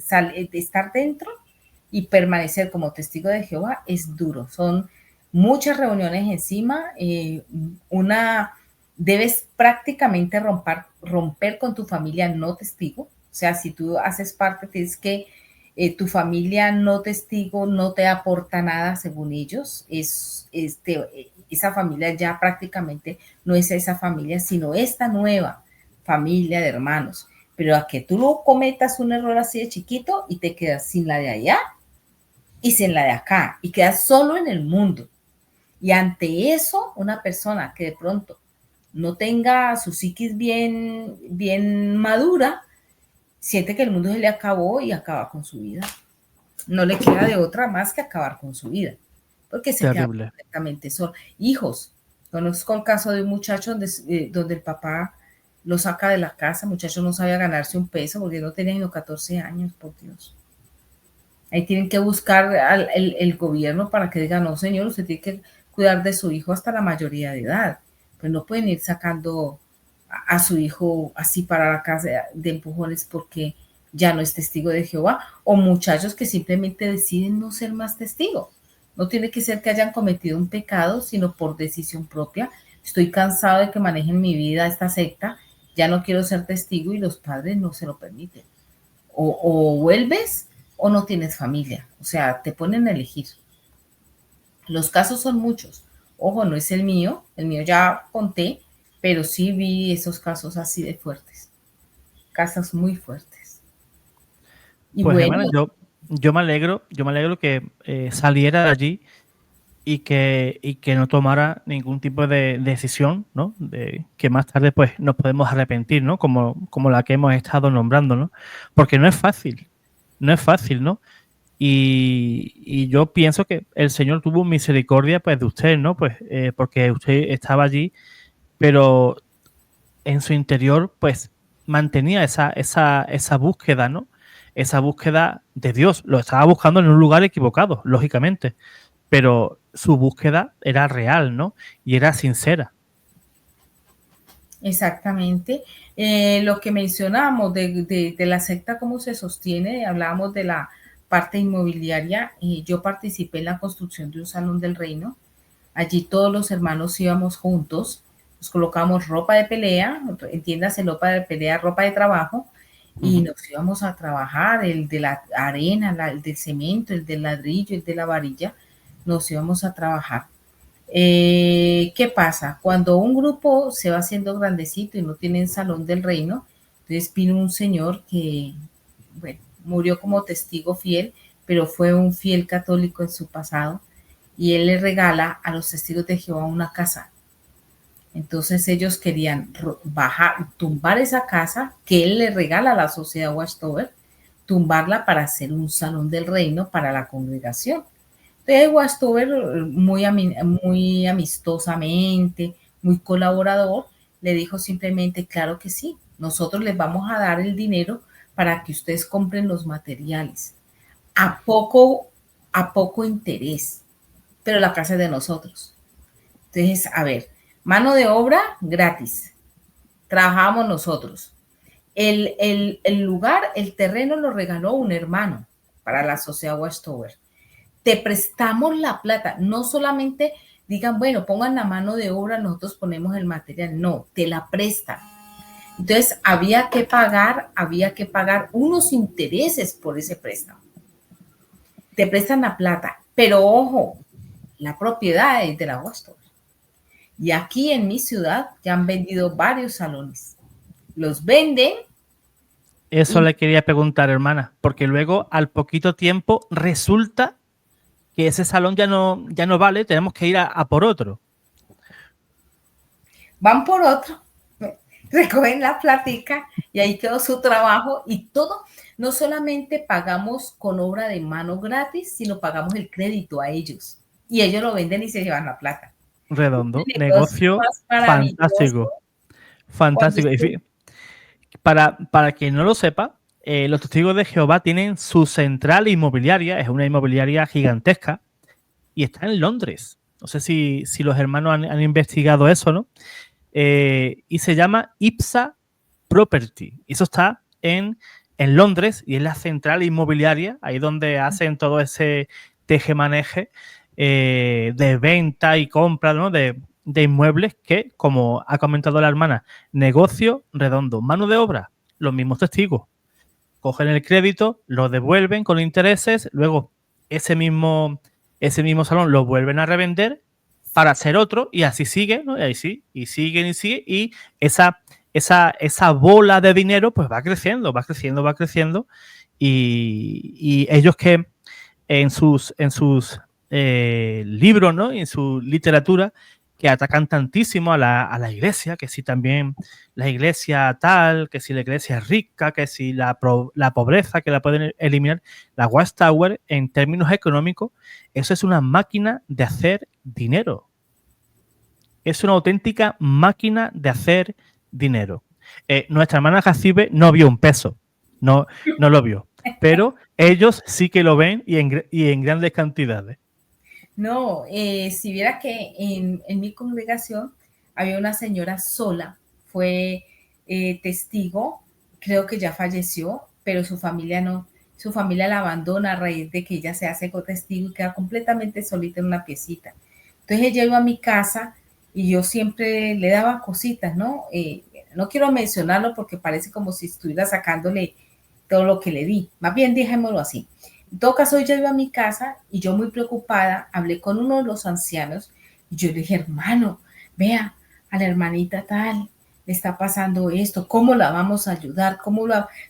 Speaker 2: Estar dentro y permanecer como testigo de Jehová es duro. Son muchas reuniones encima, debes prácticamente romper con tu familia no testigo. O sea, si tú haces parte, tienes que tu familia no testigo no te aporta nada según ellos. Esa familia ya prácticamente no es esa familia, sino esta nueva familia de hermanos. Pero a que tú no cometas un error así de chiquito y te quedas sin la de allá y sin la de acá y quedas solo en el mundo. Y ante eso, una persona que de pronto no tenga su psiquis bien madura, siente que el mundo se le acabó y acaba con su vida. No le queda de otra más que acabar con su vida, porque se queda
Speaker 1: Terrible.
Speaker 2: completamente solo. Hijos, conozco el caso de un muchacho donde el papá lo saca de la casa, el muchacho no sabía ganarse un peso porque no tenía ni 14 años, por Dios. Ahí tienen que buscar el gobierno para que diga, no, señor, usted tiene que cuidar de su hijo hasta la mayoría de edad. Pues no pueden ir sacando a su hijo así para la casa de empujones porque ya no es testigo de Jehová, o muchachos que simplemente deciden no ser más testigos. No tiene que ser que hayan cometido un pecado, sino por decisión propia. Estoy cansado de que manejen mi vida esta secta, ya no quiero ser testigo y los padres no se lo permiten. O vuelves o no tienes familia. O sea, te ponen a elegir. Los casos son muchos. Ojo, no es el mío ya conté, pero sí vi esos casos así de fuertes. Casos muy fuertes. Y
Speaker 1: Pues
Speaker 2: bueno,
Speaker 1: hermana, yo me alegro que saliera de allí y que no tomara ningún tipo de decisión, ¿no? De que más tarde pues nos podemos arrepentir, ¿no? Como la que hemos estado nombrando, ¿no? Porque no es fácil, ¿no? Y yo pienso que el Señor tuvo misericordia pues de usted, ¿no? Pues porque usted estaba allí, pero en su interior pues mantenía esa búsqueda, ¿no? Esa búsqueda de Dios. Lo estaba buscando en un lugar equivocado, lógicamente, pero su búsqueda era real, ¿no? Y era sincera.
Speaker 2: exactamente. Lo que mencionábamos de la secta, cómo se sostiene, hablábamos de la parte inmobiliaria. Yo participé en la construcción de un salón del reino. Allí todos los hermanos íbamos juntos, nos colocamos ropa de pelea, entiéndase ropa de pelea, ropa de trabajo, y nos íbamos a trabajar, el de la arena, el del cemento, el del ladrillo, el de la varilla, nos íbamos a trabajar. ¿Qué pasa? Cuando un grupo se va haciendo grandecito y no tienen salón del reino, entonces vino un señor que, bueno, murió como testigo fiel, pero fue un fiel católico en su pasado, y él le regala a los testigos de Jehová una casa. Entonces ellos querían tumbar esa casa que él le regala a la sociedad Watchtower, tumbarla para hacer un salón del reino para la congregación. Entonces Watchtower, muy amistosamente, muy colaborador, le dijo simplemente, claro que sí, nosotros les vamos a dar el dinero para que ustedes compren los materiales a poco interés, pero la casa es de nosotros. Entonces, a ver, mano de obra gratis, trabajamos nosotros. El lugar, el terreno lo regaló un hermano para la sociedad Watchtower. Te prestamos la plata, no solamente digan, bueno, pongan la mano de obra, nosotros ponemos el material, no, te la prestan. Entonces, había que pagar unos intereses por ese préstamo. Te prestan la plata, pero ojo, la propiedad es de la Watchtower. Y aquí en mi ciudad ya han vendido varios salones. Los venden.
Speaker 1: Eso le quería preguntar, hermana, porque luego al poquito tiempo resulta que ese salón ya no vale, tenemos que ir a por otro.
Speaker 2: Van por otro, recogen la platica y ahí quedó su trabajo y todo. No solamente pagamos con obra de mano gratis, sino pagamos el crédito a ellos. Y ellos lo venden y se llevan la plata.
Speaker 1: Redondo, negocio fantástico. Fantástico. Para quien no lo sepa, los testigos de Jehová tienen su central inmobiliaria, es una inmobiliaria gigantesca, y está en Londres. No sé si los hermanos han investigado eso, ¿no? Y se llama Ipsa Property. Eso está en Londres y es la central inmobiliaria, ahí donde hacen todo ese tejemaneje de venta y compra, ¿no? de inmuebles que, como ha comentado la hermana, negocio redondo, mano de obra, los mismos testigos. Cogen el crédito, lo devuelven con intereses, luego ese mismo salón lo vuelven a revender para hacer otro y así sigue, ¿no? Y ahí sí, y siguen y sigue y esa bola de dinero pues va creciendo, va creciendo, va creciendo y ellos que en sus libros, ¿no? Y en su literatura que atacan tantísimo a la iglesia, que si también la iglesia tal, que si la iglesia es rica, que si la pobreza, que la pueden eliminar. La Watchtower, en términos económicos, eso es una máquina de hacer dinero. Es una auténtica máquina de hacer dinero. Nuestra hermana Jacibe no vio un peso, no lo vio, pero ellos sí que lo ven y en grandes cantidades.
Speaker 2: No, si viera que en mi congregación había una señora sola, fue testigo, creo que ya falleció, pero su familia no, su familia la abandona a raíz de que ella se hace testigo y queda completamente solita en una piecita. Entonces ella iba a mi casa y yo siempre le daba cositas, ¿no? No quiero mencionarlo porque parece como si estuviera sacándole todo lo que le di, más bien dejémoslo así. En todo caso, ella iba a mi casa y yo muy preocupada hablé con uno de los ancianos y yo le dije, hermano, vea, a la hermanita tal, le está pasando esto, ¿cómo la vamos a ayudar?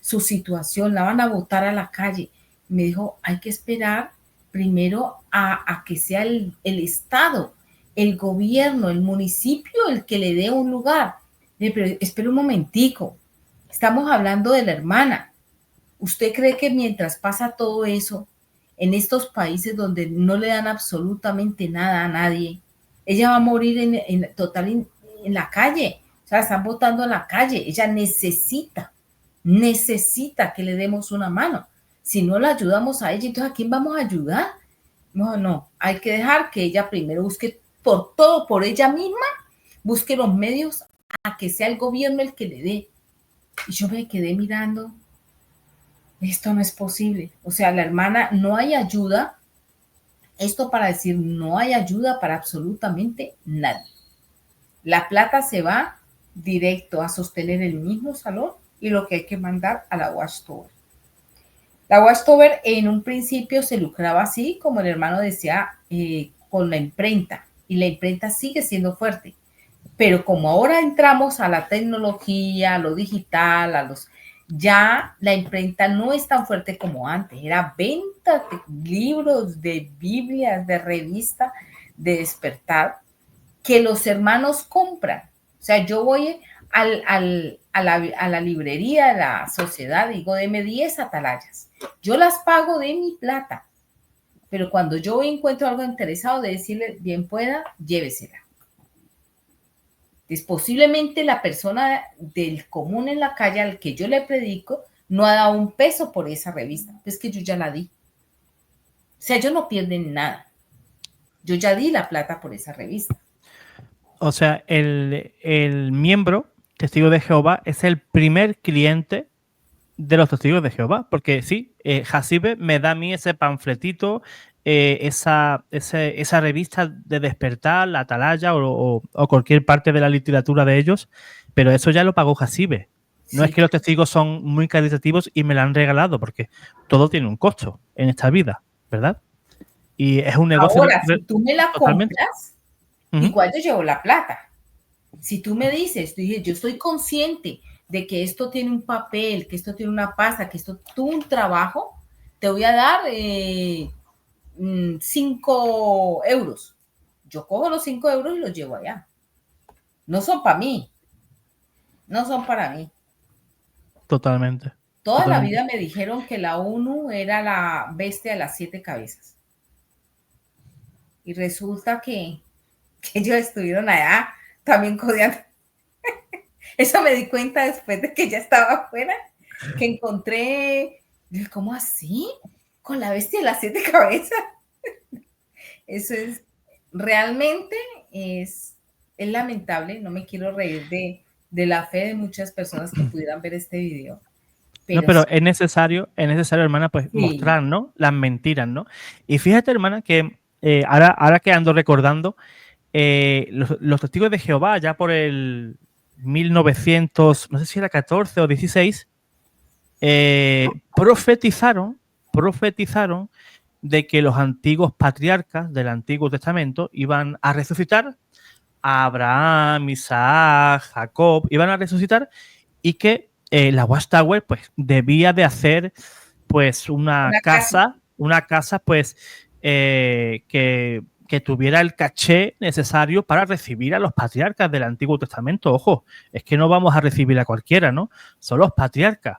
Speaker 2: Su situación, la van a botar a la calle. Y me dijo, hay que esperar primero a que sea el Estado, el gobierno, el municipio el que le dé un lugar. Pero espera un momentico, estamos hablando de la hermana. ¿Usted cree que mientras pasa todo eso, en estos países donde no le dan absolutamente nada a nadie, ella va a morir en la calle? O sea, están botando a la calle. Ella necesita que le demos una mano. Si no la ayudamos a ella, entonces ¿a quién vamos a ayudar? No, hay que dejar que ella primero busque por ella misma, busque los medios a que sea el gobierno el que le dé. Y yo me quedé mirando. Esto no es posible. O sea, la hermana, no hay ayuda. Esto para decir, no hay ayuda para absolutamente nadie. La plata se va directo a sostener el mismo salón y lo que hay que mandar a la Watchtower. La Watchtower en un principio se lucraba así, como el hermano decía, con la imprenta. Y la imprenta sigue siendo fuerte. Pero como ahora entramos a la tecnología, a lo digital, ya la imprenta no es tan fuerte como antes. Era venta de libros, de Biblias, de revistas, de Despertar, que los hermanos compran. O sea, yo voy a la librería de la sociedad, digo, deme 10 atalayas. Yo las pago de mi plata. Pero cuando yo encuentro algo interesado, de decirle, bien pueda, llévesela. Entonces, posiblemente la persona del común en la calle al que yo le predico no ha dado un peso por esa revista. Es que yo ya la di. O sea, ellos no pierden nada. Yo ya di la plata por esa revista.
Speaker 1: O sea, el miembro testigo de Jehová es el primer cliente de los testigos de Jehová. Porque sí, Jacibe me da a mí ese panfletito, esa revista de Despertar, la Atalaya o cualquier parte de la literatura de ellos, pero eso ya lo pagó Jacibe. No
Speaker 2: Sí.
Speaker 1: es que los testigos son muy caritativos y me lo han regalado, porque todo tiene un costo en esta vida, ¿verdad? Y es un negocio.
Speaker 2: Ahora, si tú me la
Speaker 1: totalmente.
Speaker 2: compras, igual yo llevo la plata. Si tú me dices, yo estoy consciente de que esto tiene un papel, que esto tiene una pasta, que esto tuvo un trabajo, te voy a dar 5 euros. Yo cojo los 5 euros y los llevo allá. No son para mí. No son para mí.
Speaker 1: Totalmente.
Speaker 2: Toda la vida me dijeron que la ONU era la bestia de las 7 cabezas. Y resulta que ellos estuvieron allá también codeando. Eso me di cuenta después de que ya estaba afuera, que encontré, ¿cómo así? Con la bestia de las 7 cabezas. Eso es, realmente es lamentable, no me quiero reír de la fe de muchas personas que pudieran ver este video.
Speaker 1: Pero es necesario, hermana, pues sí, mostrar, ¿no? Las mentiras, ¿no? Y fíjate, hermana, que ahora que ando recordando, los testigos de Jehová, ya por el 1900, no sé si era 14 o 16, profetizaron de que los antiguos patriarcas del Antiguo Testamento iban a resucitar, a Abraham, Isaac, Jacob, iban a resucitar, y que la Watchtower pues debía de hacer pues
Speaker 2: Una casa.
Speaker 1: una casa pues que tuviera el caché necesario para recibir a los patriarcas del Antiguo Testamento. Ojo, es que no vamos a recibir a cualquiera, ¿no? Son los patriarcas.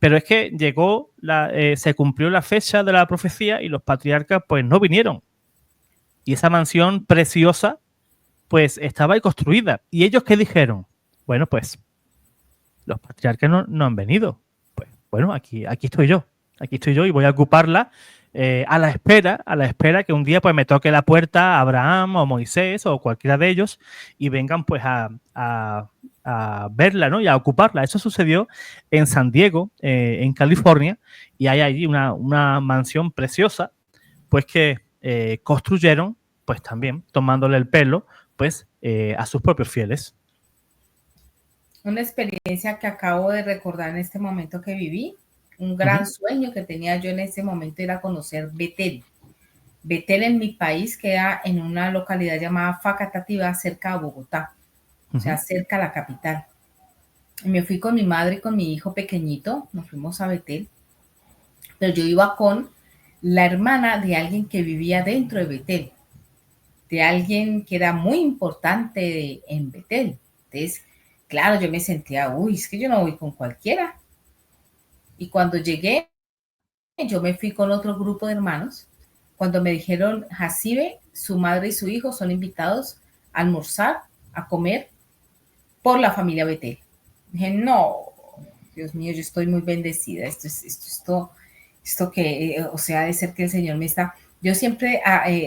Speaker 1: Pero es que se cumplió la fecha de la profecía y los patriarcas pues no vinieron. Y esa mansión preciosa pues estaba ahí construida. ¿Y ellos qué dijeron? Bueno, pues los patriarcas no han venido. Pues bueno, aquí estoy yo. Aquí estoy yo y voy a ocuparla a la espera que un día pues me toque la puerta Abraham o Moisés o cualquiera de ellos y vengan pues a verla, ¿no? Y a ocuparla. Eso sucedió en San Diego, en California, y hay allí una mansión preciosa, pues que construyeron, pues también tomándole el pelo, pues a sus propios fieles.
Speaker 2: Una experiencia que acabo de recordar en este momento que viví, un gran sueño que tenía yo en ese momento era conocer Betel. Betel en mi país queda en una localidad llamada Facatativá, cerca de Bogotá, o sea, cerca de la capital. Y me fui con mi madre y con mi hijo pequeñito, nos fuimos a Betel, pero yo iba con la hermana de alguien que vivía dentro de Betel, de alguien que era muy importante en Betel. Entonces, claro, yo me sentía, uy, es que yo no voy con cualquiera. Y cuando llegué, yo me fui con otro grupo de hermanos. Cuando me dijeron, Jacibe, su madre y su hijo son invitados a almorzar, a comer por la familia Betel. Dije, no, Dios mío, yo estoy muy bendecida. Esto que, o sea, de ser que el Señor me está, yo siempre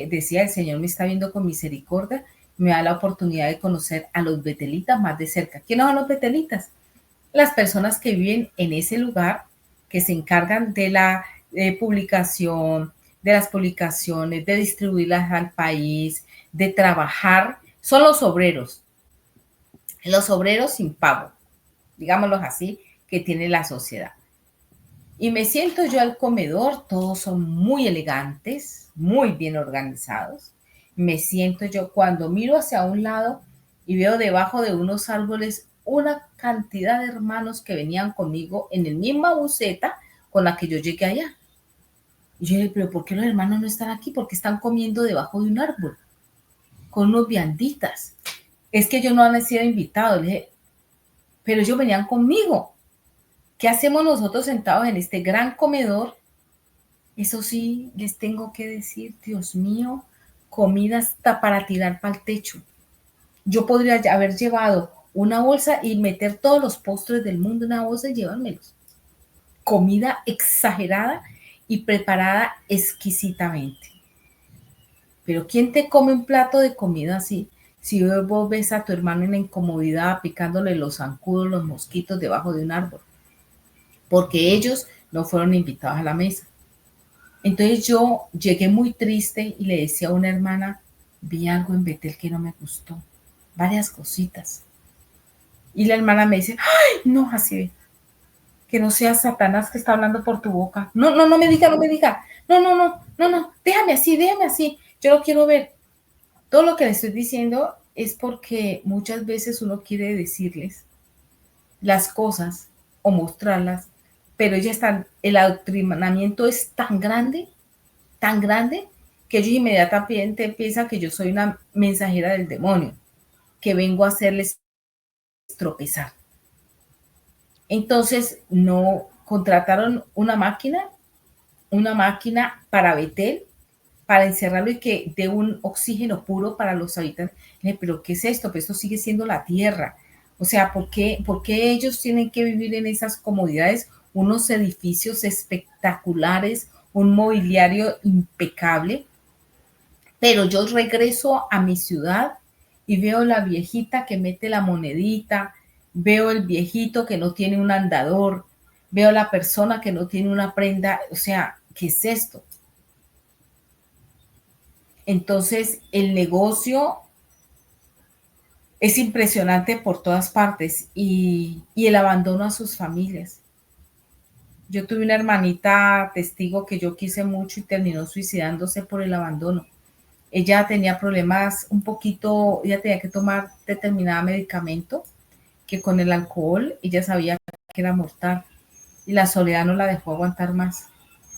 Speaker 2: decía, el Señor me está viendo con misericordia, me da la oportunidad de conocer a los betelitas más de cerca. ¿Quiénes son los betelitas? Las personas que viven en ese lugar, que se encargan de la publicación, de las publicaciones, de distribuirlas al país, de trabajar, son los obreros sin pago, digámoslo así, que tiene la sociedad. Y me siento yo al comedor, todos son muy elegantes, muy bien organizados. Me siento yo cuando miro hacia un lado y veo debajo de unos árboles una cantidad de hermanos que venían conmigo en el misma buseta con la que yo llegué allá. Y yo dije, pero ¿por qué los hermanos no están aquí? Porque están comiendo debajo de un árbol, con unos vianditas. Es que ellos no han sido invitados. Le dije, pero ellos venían conmigo. ¿Qué hacemos nosotros sentados en este gran comedor? Eso sí, les tengo que decir, Dios mío, comida hasta para tirar para el techo. Yo podría haber llevado una bolsa y meter todos los postres del mundo en una bolsa y llevármelos. Comida exagerada y preparada exquisitamente. Pero ¿quién te come un plato de comida así? Si vos ves a tu hermano en la incomodidad picándole los zancudos, los mosquitos debajo de un árbol. Porque ellos no fueron invitados a la mesa. Entonces yo llegué muy triste y le decía a una hermana, vi algo en Betel que no me gustó, varias cositas. Y la hermana me dice, ay, no, así, que no sea Satanás que está hablando por tu boca. No, no, no me diga, no me diga. No, no, no, no, no, déjame así. Yo lo quiero ver. Todo lo que le estoy diciendo es porque muchas veces uno quiere decirles las cosas o mostrarlas, pero ya están, el adoctrinamiento es tan grande, que ellos inmediatamente piensan que yo soy una mensajera del demonio, que vengo a hacerles tropezar. Entonces, no contrataron una máquina para Betel, para encerrarlo y que dé un oxígeno puro para los habitantes. Pero ¿qué es esto? Pues esto sigue siendo la tierra. O sea, ¿por qué ellos tienen que vivir en esas comodidades? Unos edificios espectaculares, un mobiliario impecable. Pero yo regreso a mi ciudad y veo la viejita que mete la monedita, veo el viejito que no tiene un andador, veo la persona que no tiene una prenda. O sea, ¿qué es esto? Entonces, el negocio es impresionante por todas partes y el abandono a sus familias. Yo tuve una hermanita testigo que yo quise mucho y terminó suicidándose por el abandono. Ella tenía problemas un poquito, ella tenía que tomar determinado medicamento que con el alcohol ella sabía que era mortal y la soledad no la dejó aguantar más.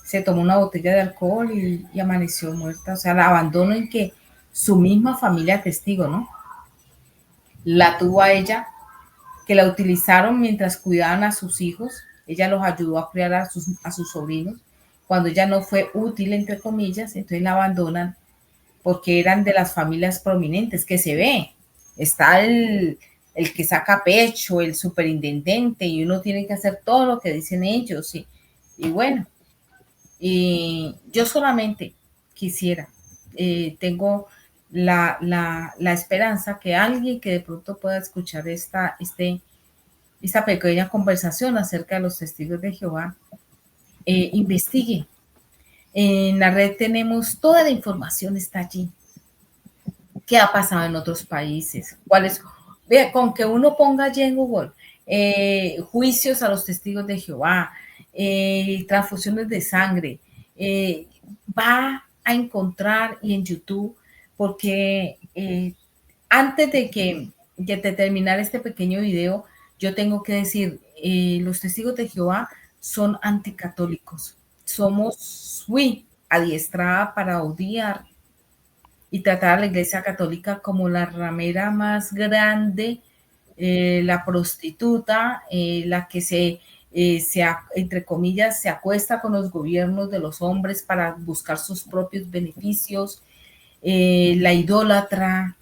Speaker 2: Se tomó una botella de alcohol y amaneció muerta. O sea, el abandono en que su misma familia testigo, ¿no? La tuvo a ella, que la utilizaron mientras cuidaban a sus hijos. Ella los ayudó a criar a sus sobrinos. Cuando ella no fue útil, entre comillas, entonces la abandonan porque eran de las familias prominentes que se ve. Está el que saca pecho, el superintendente, y uno tiene que hacer todo lo que dicen ellos. Y bueno, y yo solamente quisiera, tengo la esperanza que alguien que de pronto pueda escuchar esta pequeña conversación acerca de los testigos de Jehová, investigue. En la red tenemos toda la información, está allí. ¿Qué ha pasado en otros países? ¿Cuáles? Vea, con que uno ponga allí en Google juicios a los testigos de Jehová, transfusiones de sangre, va a encontrar y en YouTube, porque antes de terminar este pequeño video, yo tengo que decir, los testigos de Jehová son anticatólicos. Somos, adiestrada para odiar y tratar a la Iglesia Católica como la ramera más grande, la prostituta, la que entre comillas, se acuesta con los gobiernos de los hombres para buscar sus propios beneficios, la idólatra,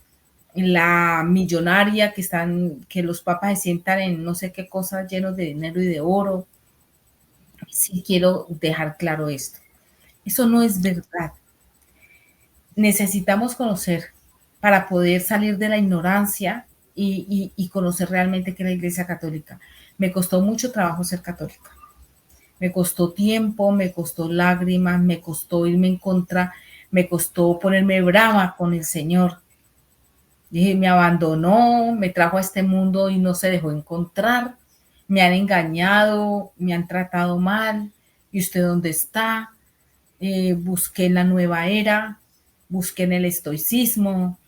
Speaker 2: la millonaria que los papas se sientan en no sé qué cosas llenos de dinero y de oro. Sí quiero dejar claro esto. Eso no es verdad. Necesitamos conocer para poder salir de la ignorancia y conocer realmente qué es la Iglesia Católica. Me costó mucho trabajo ser católica. Me costó tiempo, me costó lágrimas, me costó irme en contra, me costó ponerme brava con el Señor. Dije, me abandonó, me trajo a este mundo y no se dejó encontrar. Me han engañado, me han tratado mal. ¿Y usted dónde está? Busqué en la nueva era, busqué en el estoicismo,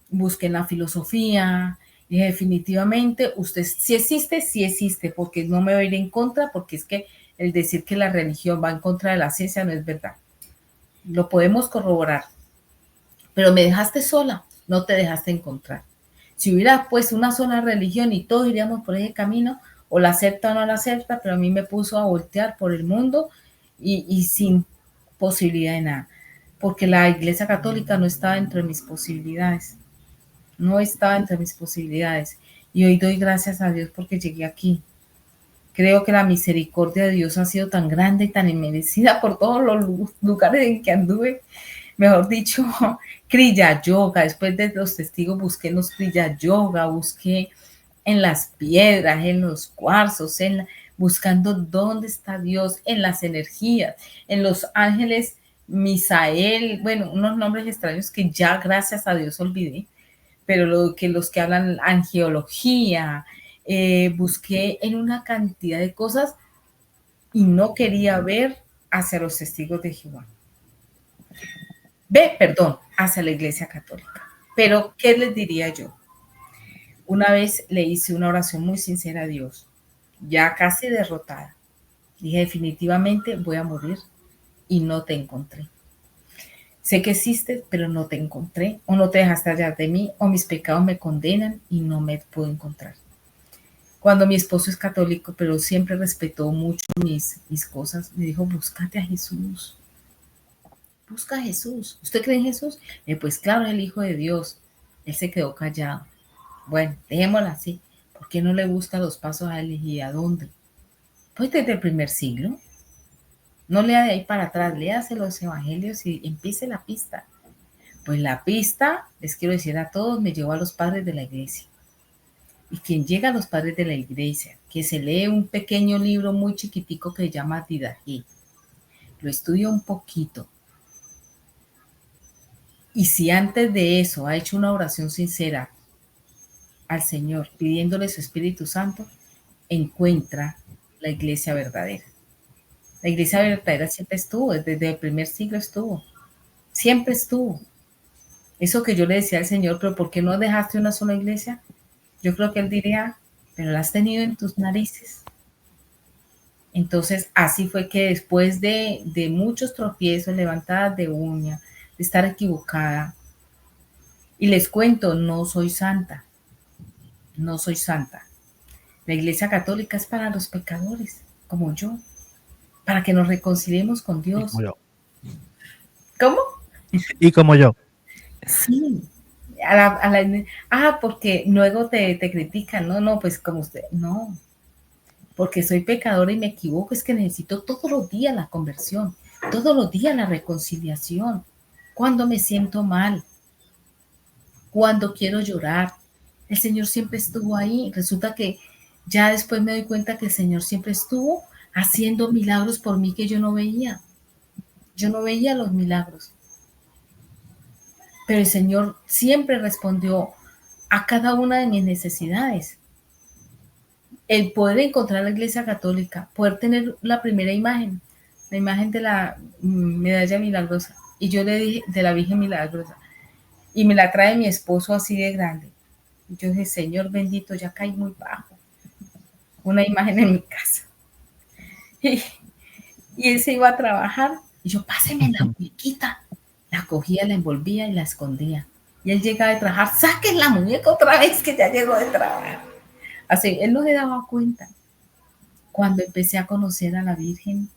Speaker 2: busqué en la filosofía. Y definitivamente usted sí existe, porque no me voy a ir en contra, porque es que el decir que la religión va en contra de la ciencia no es verdad. Lo podemos corroborar, pero me dejaste sola, no te dejaste encontrar. Si hubiera pues una sola religión y todos iríamos por ese camino, o la acepta o no la acepta, pero a mí me puso a voltear por el mundo y sin posibilidad de nada, porque la Iglesia Católica no estaba dentro de mis posibilidades, no estaba entre mis posibilidades. Y hoy doy gracias a Dios porque llegué aquí. Creo que la misericordia de Dios ha sido tan grande y tan inmerecida por todos los lugares en que anduve. Mejor dicho, Kriya Yoga. Después de los testigos busqué en los Kriya Yoga, busqué en las piedras, en los cuarzos, buscando dónde está Dios, en las energías, en los ángeles, Misael, bueno, unos nombres extraños que ya gracias a Dios olvidé, pero los que hablan angiología, busqué en una cantidad de cosas y no quería ver hacia los testigos de Jehová. Hacia la Iglesia Católica. Pero, ¿qué les diría yo? Una vez le hice una oración muy sincera a Dios, ya casi derrotada. Dije, definitivamente voy a morir y no te encontré. Sé que existes, pero no te encontré, o no te dejaste hallar de mí, o mis pecados me condenan y no me puedo encontrar. Cuando mi esposo es católico, pero siempre respetó mucho mis cosas, me dijo, búscate a Jesús. Busca a Jesús. ¿Usted cree en Jesús? Pues claro, es el Hijo de Dios. Él se quedó callado. Bueno, dejémoslo así. ¿Por qué no le busca los pasos a él y a dónde? Pues desde el primer siglo. No lea de ahí para atrás, léase los evangelios y empiece la pista. Pues la pista, les quiero decir a todos, me llevó a los padres de la iglesia. Y quien llega a los padres de la iglesia, que se lee un pequeño libro muy chiquitico que se llama Didají, lo estudia un poquito Y si antes de eso ha hecho una oración sincera al Señor, pidiéndole su Espíritu Santo, encuentra la iglesia verdadera. La iglesia verdadera siempre estuvo, desde el primer siglo estuvo, siempre estuvo. Eso que yo le decía al Señor, pero ¿por qué no dejaste una sola iglesia? Yo creo que Él diría, pero la has tenido en tus narices. Entonces, así fue que después de muchos tropiezos, levantadas de uña, de estar equivocada, y les cuento, no soy santa, no soy santa. La iglesia católica es para los pecadores, como yo, para que nos reconciliemos con
Speaker 1: Y
Speaker 2: Dios.
Speaker 1: como yo.
Speaker 2: ¿Cómo?
Speaker 1: Y como yo.
Speaker 2: Sí. Porque luego te critican, no, pues como usted, no, porque soy pecadora y me equivoco, es que necesito todos los días la conversión, todos los días la reconciliación, cuando me siento mal, cuando quiero llorar, el Señor siempre estuvo ahí. Resulta que ya después me doy cuenta que el Señor siempre estuvo haciendo milagros por mí que yo no veía los milagros, pero el Señor siempre respondió a cada una de mis necesidades. El poder encontrar la iglesia católica, poder tener la primera imagen, la imagen de la medalla milagrosa, y yo le dije, de la Virgen milagrosa, y me la trae mi esposo así de grande. Y yo dije, Señor bendito, ya caí muy bajo. Una imagen en mi casa. Y él se iba a trabajar, y yo, páseme la muñequita. La cogía, la envolvía y la escondía. Y él llegaba de trabajar, saquen la muñeca otra vez que ya llegó de trabajar. Así, él no se daba cuenta. Cuando empecé a conocer a la Virgen,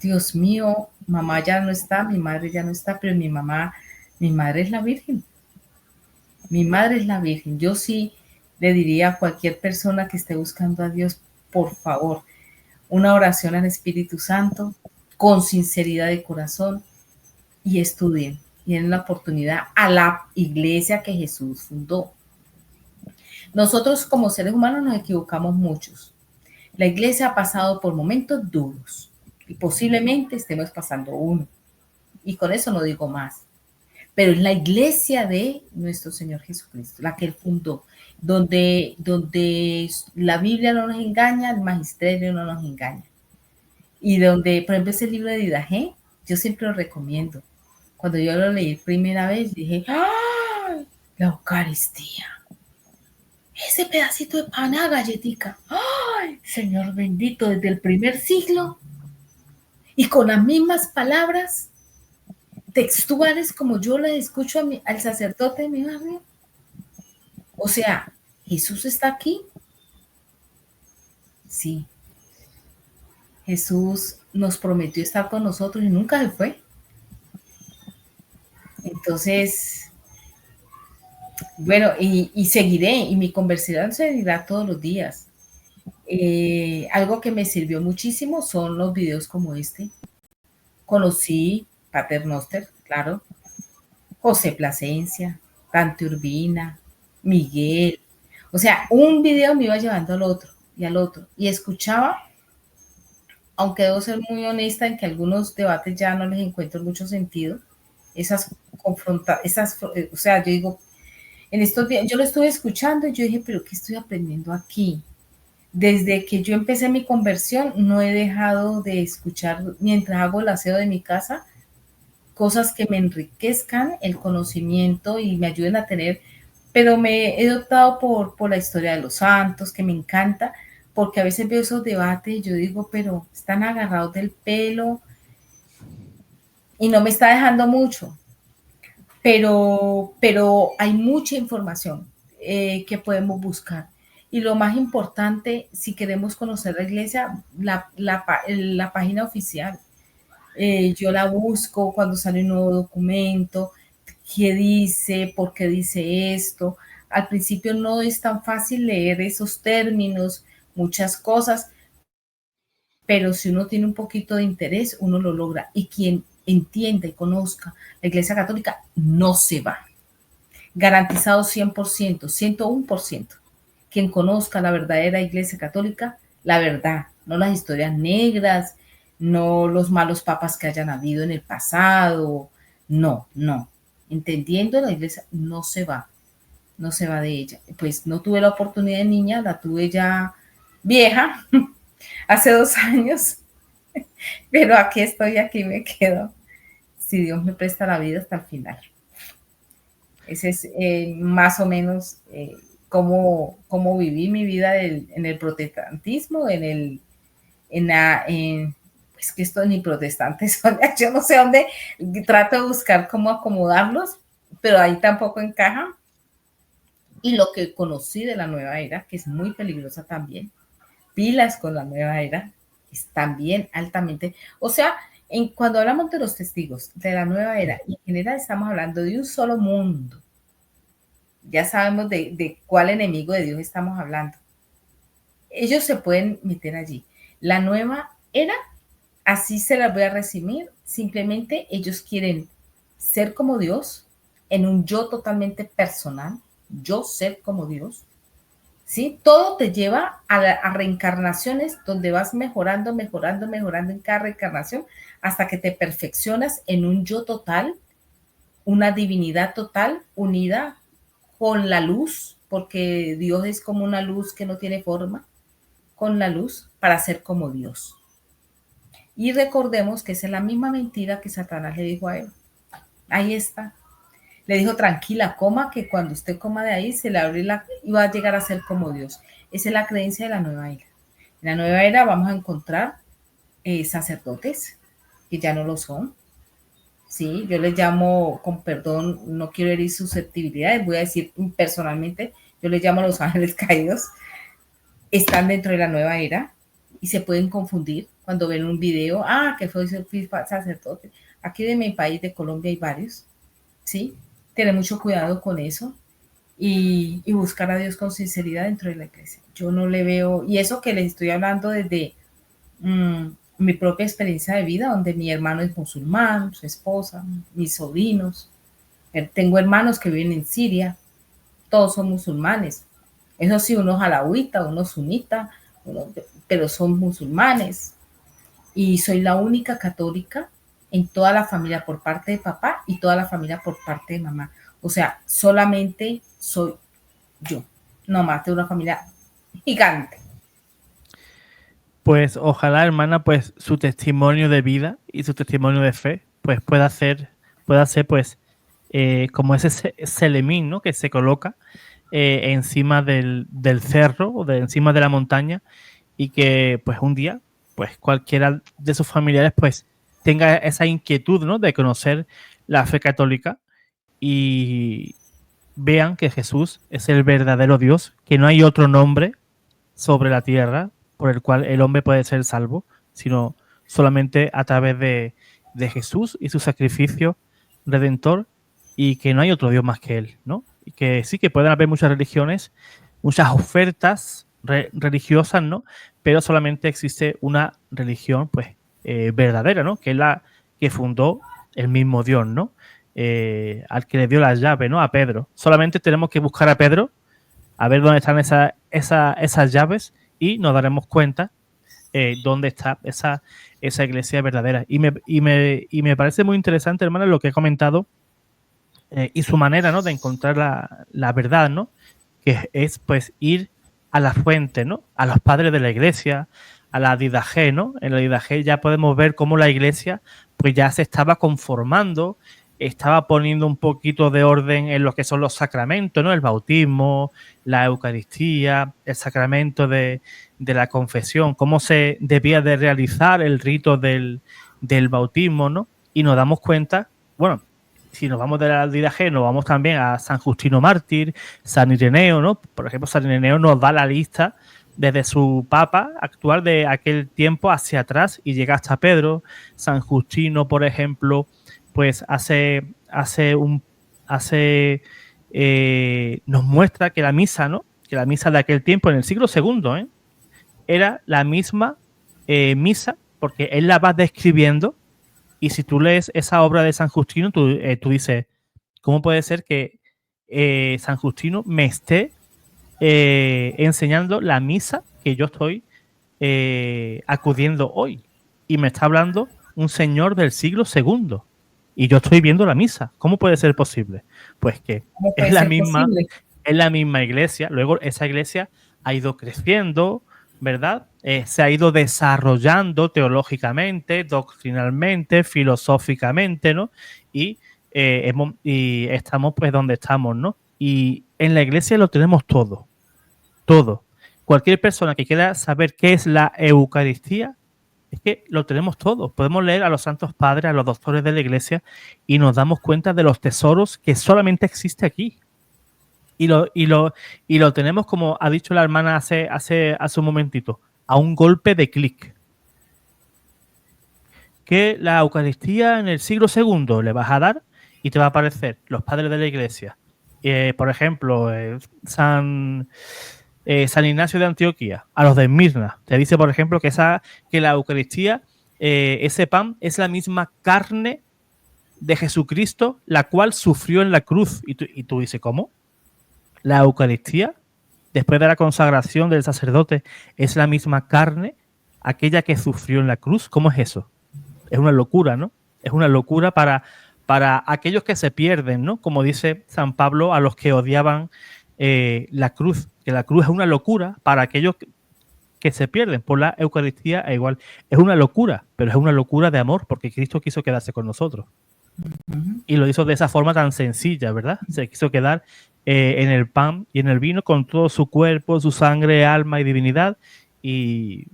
Speaker 2: Dios mío, mamá ya no está, mi madre ya no está, pero mi madre es la Virgen. Mi madre es la Virgen. Yo sí le diría a cualquier persona que esté buscando a Dios, por favor, una oración al Espíritu Santo, con sinceridad de corazón, y estudien, y den la oportunidad a la iglesia que Jesús fundó. Nosotros como seres humanos nos equivocamos muchos. La iglesia ha pasado por momentos duros y posiblemente estemos pasando uno. Y con eso no digo más. Pero es la iglesia de nuestro Señor Jesucristo, la que Él fundó, donde la Biblia no nos engaña, el magisterio no nos engaña. Y donde, por ejemplo, ese libro de Didache, yo siempre lo recomiendo. Cuando yo lo leí primera vez, dije, ¡ay! La Eucaristía. Ese pedacito de pan a galletica. ¡Ay! Señor bendito, desde el primer siglo. Y con las mismas palabras textuales como yo le escucho al sacerdote de mi barrio. O sea, ¿Jesús está aquí? Sí. Jesús nos prometió estar con nosotros y nunca se fue. Entonces, bueno, y seguiré, y mi conversación seguirá todos los días. Algo que me sirvió muchísimo son los videos como este. Conocí Pater Noster, claro, José Plasencia, Tante Urbina, Miguel. O sea, un video me iba llevando al otro y al otro. Y escuchaba, aunque debo ser muy honesta en que algunos debates ya no les encuentro mucho sentido, o sea, yo digo, en estos días, yo lo estuve escuchando y yo dije, pero ¿qué estoy aprendiendo aquí? Desde que yo empecé mi conversión, no he dejado de escuchar, mientras hago el aseo de mi casa, cosas que me enriquezcan el conocimiento y me ayuden a tener, pero me he optado por la historia de los santos, que me encanta, porque a veces veo esos debates y yo digo, pero están agarrados del pelo y no me está dejando mucho, pero hay mucha información que podemos buscar. Y lo más importante, si queremos conocer la iglesia, la página oficial. Yo la busco cuando sale un nuevo documento, qué dice, por qué dice esto. Al principio no es tan fácil leer esos términos, muchas cosas, pero si uno tiene un poquito de interés, uno lo logra. Y quien entienda y conozca la Iglesia Católica no se va. Garantizado 100%, 101%. Quien conozca la verdadera Iglesia Católica, la verdad, no las historias negras, no los malos papas que hayan habido en el pasado, no. entendiendo la iglesia, no se va de ella. Pues no tuve la oportunidad de niña, la tuve ya vieja, hace 2 años, pero aquí estoy, aquí me quedo, si Dios me presta la vida hasta el final. Ese es más o menos cómo viví mi vida en el protestantismo, es que esto ni protestantes son, yo no sé dónde, trato de buscar cómo acomodarlos, pero ahí tampoco encajan. Y lo que conocí de la nueva era, que es muy peligrosa también, pilas con la nueva era, es también altamente, o sea, cuando hablamos de los testigos de la nueva era, en general estamos hablando de un solo mundo. Ya sabemos de cuál enemigo de Dios estamos hablando. Ellos se pueden meter allí. La nueva era, así se las voy a resumir, simplemente ellos quieren ser como Dios, en un yo totalmente personal, yo ser como Dios, ¿sí? Todo te lleva a reencarnaciones donde vas mejorando en cada reencarnación hasta que te perfeccionas en un yo total, una divinidad total unida con la luz, porque Dios es como una luz que no tiene forma, con la luz para ser como Dios. Y recordemos que esa es la misma mentira que Satanás le dijo a Eva. Ahí está. Le dijo, tranquila, coma, que cuando usted coma de ahí se le abre y va a llegar a ser como Dios. Esa es la creencia de la nueva era. En la nueva era vamos a encontrar sacerdotes que ya no lo son. Sí, yo les llamo, con perdón, no quiero herir susceptibilidades, voy a decir personalmente, yo les llamo los ángeles caídos. Están dentro de la nueva era y se pueden confundir cuando ven un video, que fue sacerdote. Aquí de mi país, de Colombia, hay varios, ¿sí? Tener mucho cuidado con eso y buscar a Dios con sinceridad dentro de la iglesia. Yo no le veo, y eso que les estoy hablando desde mi propia experiencia de vida, donde mi hermano es musulmán, su esposa, mis sobrinos, tengo hermanos que viven en Siria, todos son musulmanes. Eso sí, unos alauitas, unos sunitas, pero son musulmanes. Y soy la única católica en toda la familia por parte de papá y toda la familia por parte de mamá. O sea, solamente soy yo, no más de una familia gigante.
Speaker 1: Pues ojalá, hermana, pues su testimonio de vida y su testimonio de fe, pues pueda ser pues como ese selemín, ¿no? Que se coloca encima del cerro o encima de la montaña y que pues un día, pues cualquiera de sus familiares pues tenga esa inquietud, ¿no? De conocer la fe católica y vean que Jesús es el verdadero Dios, que no hay otro nombre sobre la tierra por el cual el hombre puede ser salvo, sino solamente a través de Jesús y su sacrificio redentor, y que no hay otro Dios más que Él, ¿no? Y que sí que pueden haber muchas religiones, muchas ofertas religiosas, ¿no? Pero solamente existe una religión, pues, verdadera, ¿no? Que es la que fundó el mismo Dios, ¿no? Al que le dio las llaves, ¿no? A Pedro. Solamente tenemos que buscar a Pedro, a ver dónde están esas llaves, y nos daremos cuenta dónde está esa iglesia verdadera. Y me parece muy interesante, hermano, lo que he comentado y su manera, ¿no? De encontrar la verdad, ¿no? Que es pues ir a la fuente, ¿no? A los padres de la iglesia, a la Didache, ¿no? En la Didache ya podemos ver cómo la iglesia pues ya se estaba conformando, estaba poniendo un poquito de orden en lo que son los sacramentos, ¿no? El bautismo, la Eucaristía, el sacramento de la confesión, cómo se debía de realizar el rito del bautismo, ¿no? Y nos damos cuenta, bueno, si nos vamos de la Didache, nos vamos también a San Justino Mártir, San Ireneo, ¿no? Por ejemplo, San Ireneo nos da la lista desde su papa actual de aquel tiempo hacia atrás y llega hasta Pedro. San Justino, por ejemplo, pues nos muestra que la misa, ¿no? Que la misa de aquel tiempo, en el siglo II, era la misma misa, porque él la va describiendo. Y si tú lees esa obra de San Justino, tú dices, ¿cómo puede ser que San Justino me esté enseñando la misa que yo estoy acudiendo hoy? Y me está hablando un señor del siglo II. y yo estoy viendo la misa. ¿Cómo puede ser posible? Pues que es la misma iglesia. Luego esa iglesia ha ido creciendo, ¿verdad? Se ha ido desarrollando teológicamente, doctrinalmente, filosóficamente, ¿no? Y estamos pues donde estamos, ¿no? Y en la iglesia lo tenemos todo, todo. Cualquier persona que quiera saber qué es la Eucaristía, es que lo tenemos todo. Podemos leer a los santos padres, a los doctores de la iglesia y nos damos cuenta de los tesoros que solamente existe aquí. Y lo tenemos, como ha dicho la hermana hace un momentito, a un golpe de clic. Que la Eucaristía en el siglo II le vas a dar y te va a aparecer los padres de la iglesia. Por ejemplo, San Ignacio de Antioquía, a los de Esmirna. Te dice, por ejemplo, que la Eucaristía, ese pan, es la misma carne de Jesucristo, la cual sufrió en la cruz. Y tú dices, ¿cómo? La Eucaristía, después de la consagración del sacerdote, es la misma carne, aquella que sufrió en la cruz. ¿Cómo es eso? Es una locura, ¿no? Es una locura para aquellos que se pierden, ¿no? Como dice San Pablo a los que odiaban la cruz, que la cruz es una locura para aquellos que se pierden por la Eucaristía, e igual es una locura, pero es una locura de amor, porque Cristo quiso quedarse con nosotros. Y lo hizo de esa forma tan sencilla, ¿verdad? Se quiso quedar en el pan y en el vino con todo su cuerpo, su sangre, alma y divinidad y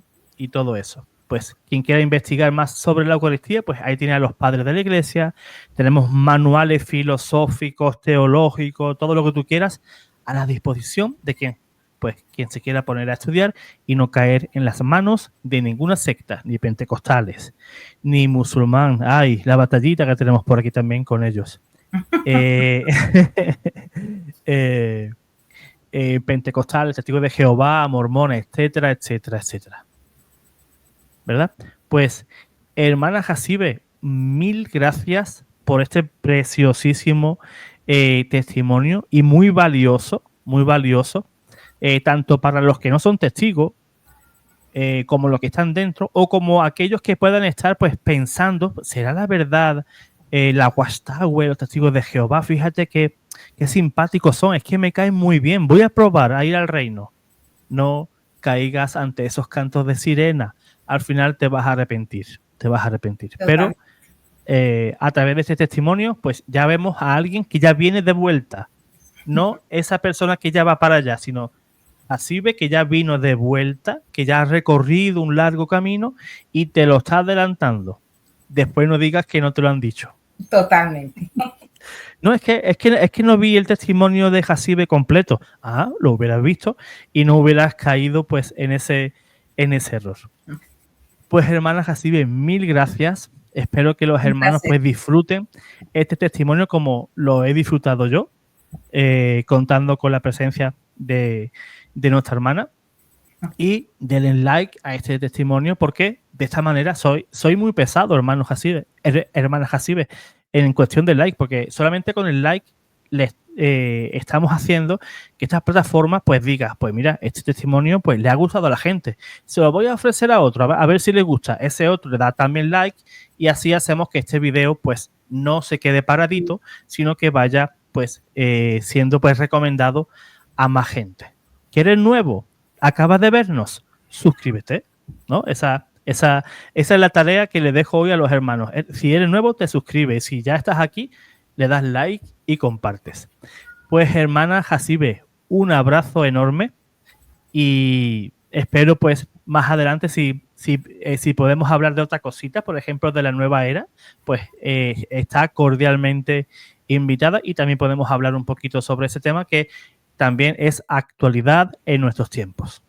Speaker 1: todo eso. Pues quien quiera investigar más sobre la Eucaristía, pues ahí tiene a los padres de la iglesia, tenemos manuales filosóficos, teológicos, todo lo que tú quieras a la disposición de quien, pues quien se quiera poner a estudiar y no caer en las manos de ninguna secta, ni pentecostales, ni musulmán. Ay, la batallita que tenemos por aquí también con ellos. Pentecostales, testigos de Jehová, mormones, etcétera, etcétera, etcétera. ¿Verdad? Pues, hermana Jacibe, mil gracias por este preciosísimo testimonio y muy valioso, tanto para los que no son testigos, como los que están dentro, o como aquellos que puedan estar pues pensando, ¿será la verdad la Watchtower, los testigos de Jehová? Fíjate qué simpáticos son, es que me caen muy bien, voy a probar a ir al reino. No caigas ante esos cantos de sirena, al final te vas a arrepentir. Pero a través de este testimonio, pues ya vemos a alguien que ya viene de vuelta, no esa persona que ya va para allá, sino Jacibe que ya vino de vuelta, que ya ha recorrido un largo camino y te lo está adelantando. Después no digas que no te lo han dicho.
Speaker 2: Totalmente.
Speaker 1: No, es que no vi el testimonio de Jacibe completo. Ah, lo hubieras visto y no hubieras caído pues en ese error. Pues hermana Jacibe, mil gracias. Espero que los hermanos pues disfruten este testimonio como lo he disfrutado yo, contando con la presencia de nuestra hermana, y denle like a este testimonio porque de esta manera soy muy pesado, hermana Jacibe, en cuestión de like, porque solamente con el like estamos haciendo que estas plataformas pues diga, pues mira, este testimonio pues le ha gustado a la gente, se lo voy a ofrecer a otro, a ver si le gusta, ese otro le da también like y así hacemos que este video pues no se quede paradito, sino que vaya pues siendo pues recomendado a más gente. ¿Quieres nuevo? ¿Acabas de vernos? Suscríbete, ¿no? Esa es la tarea que le dejo hoy a los hermanos. Si eres nuevo, te suscribes. Si ya estás aquí, le das like y compartes. Pues hermana Jacibe, un abrazo enorme y espero pues más adelante si podemos hablar de otra cosita, por ejemplo de la nueva era, pues está cordialmente invitada y también podemos hablar un poquito sobre ese tema que también es actualidad en nuestros tiempos.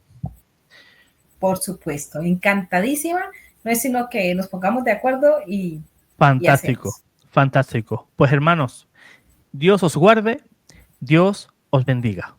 Speaker 2: Por supuesto, encantadísima. No es sino que nos pongamos de acuerdo y
Speaker 1: fantástico, fantástico. Pues hermanos, Dios os guarde, Dios os bendiga.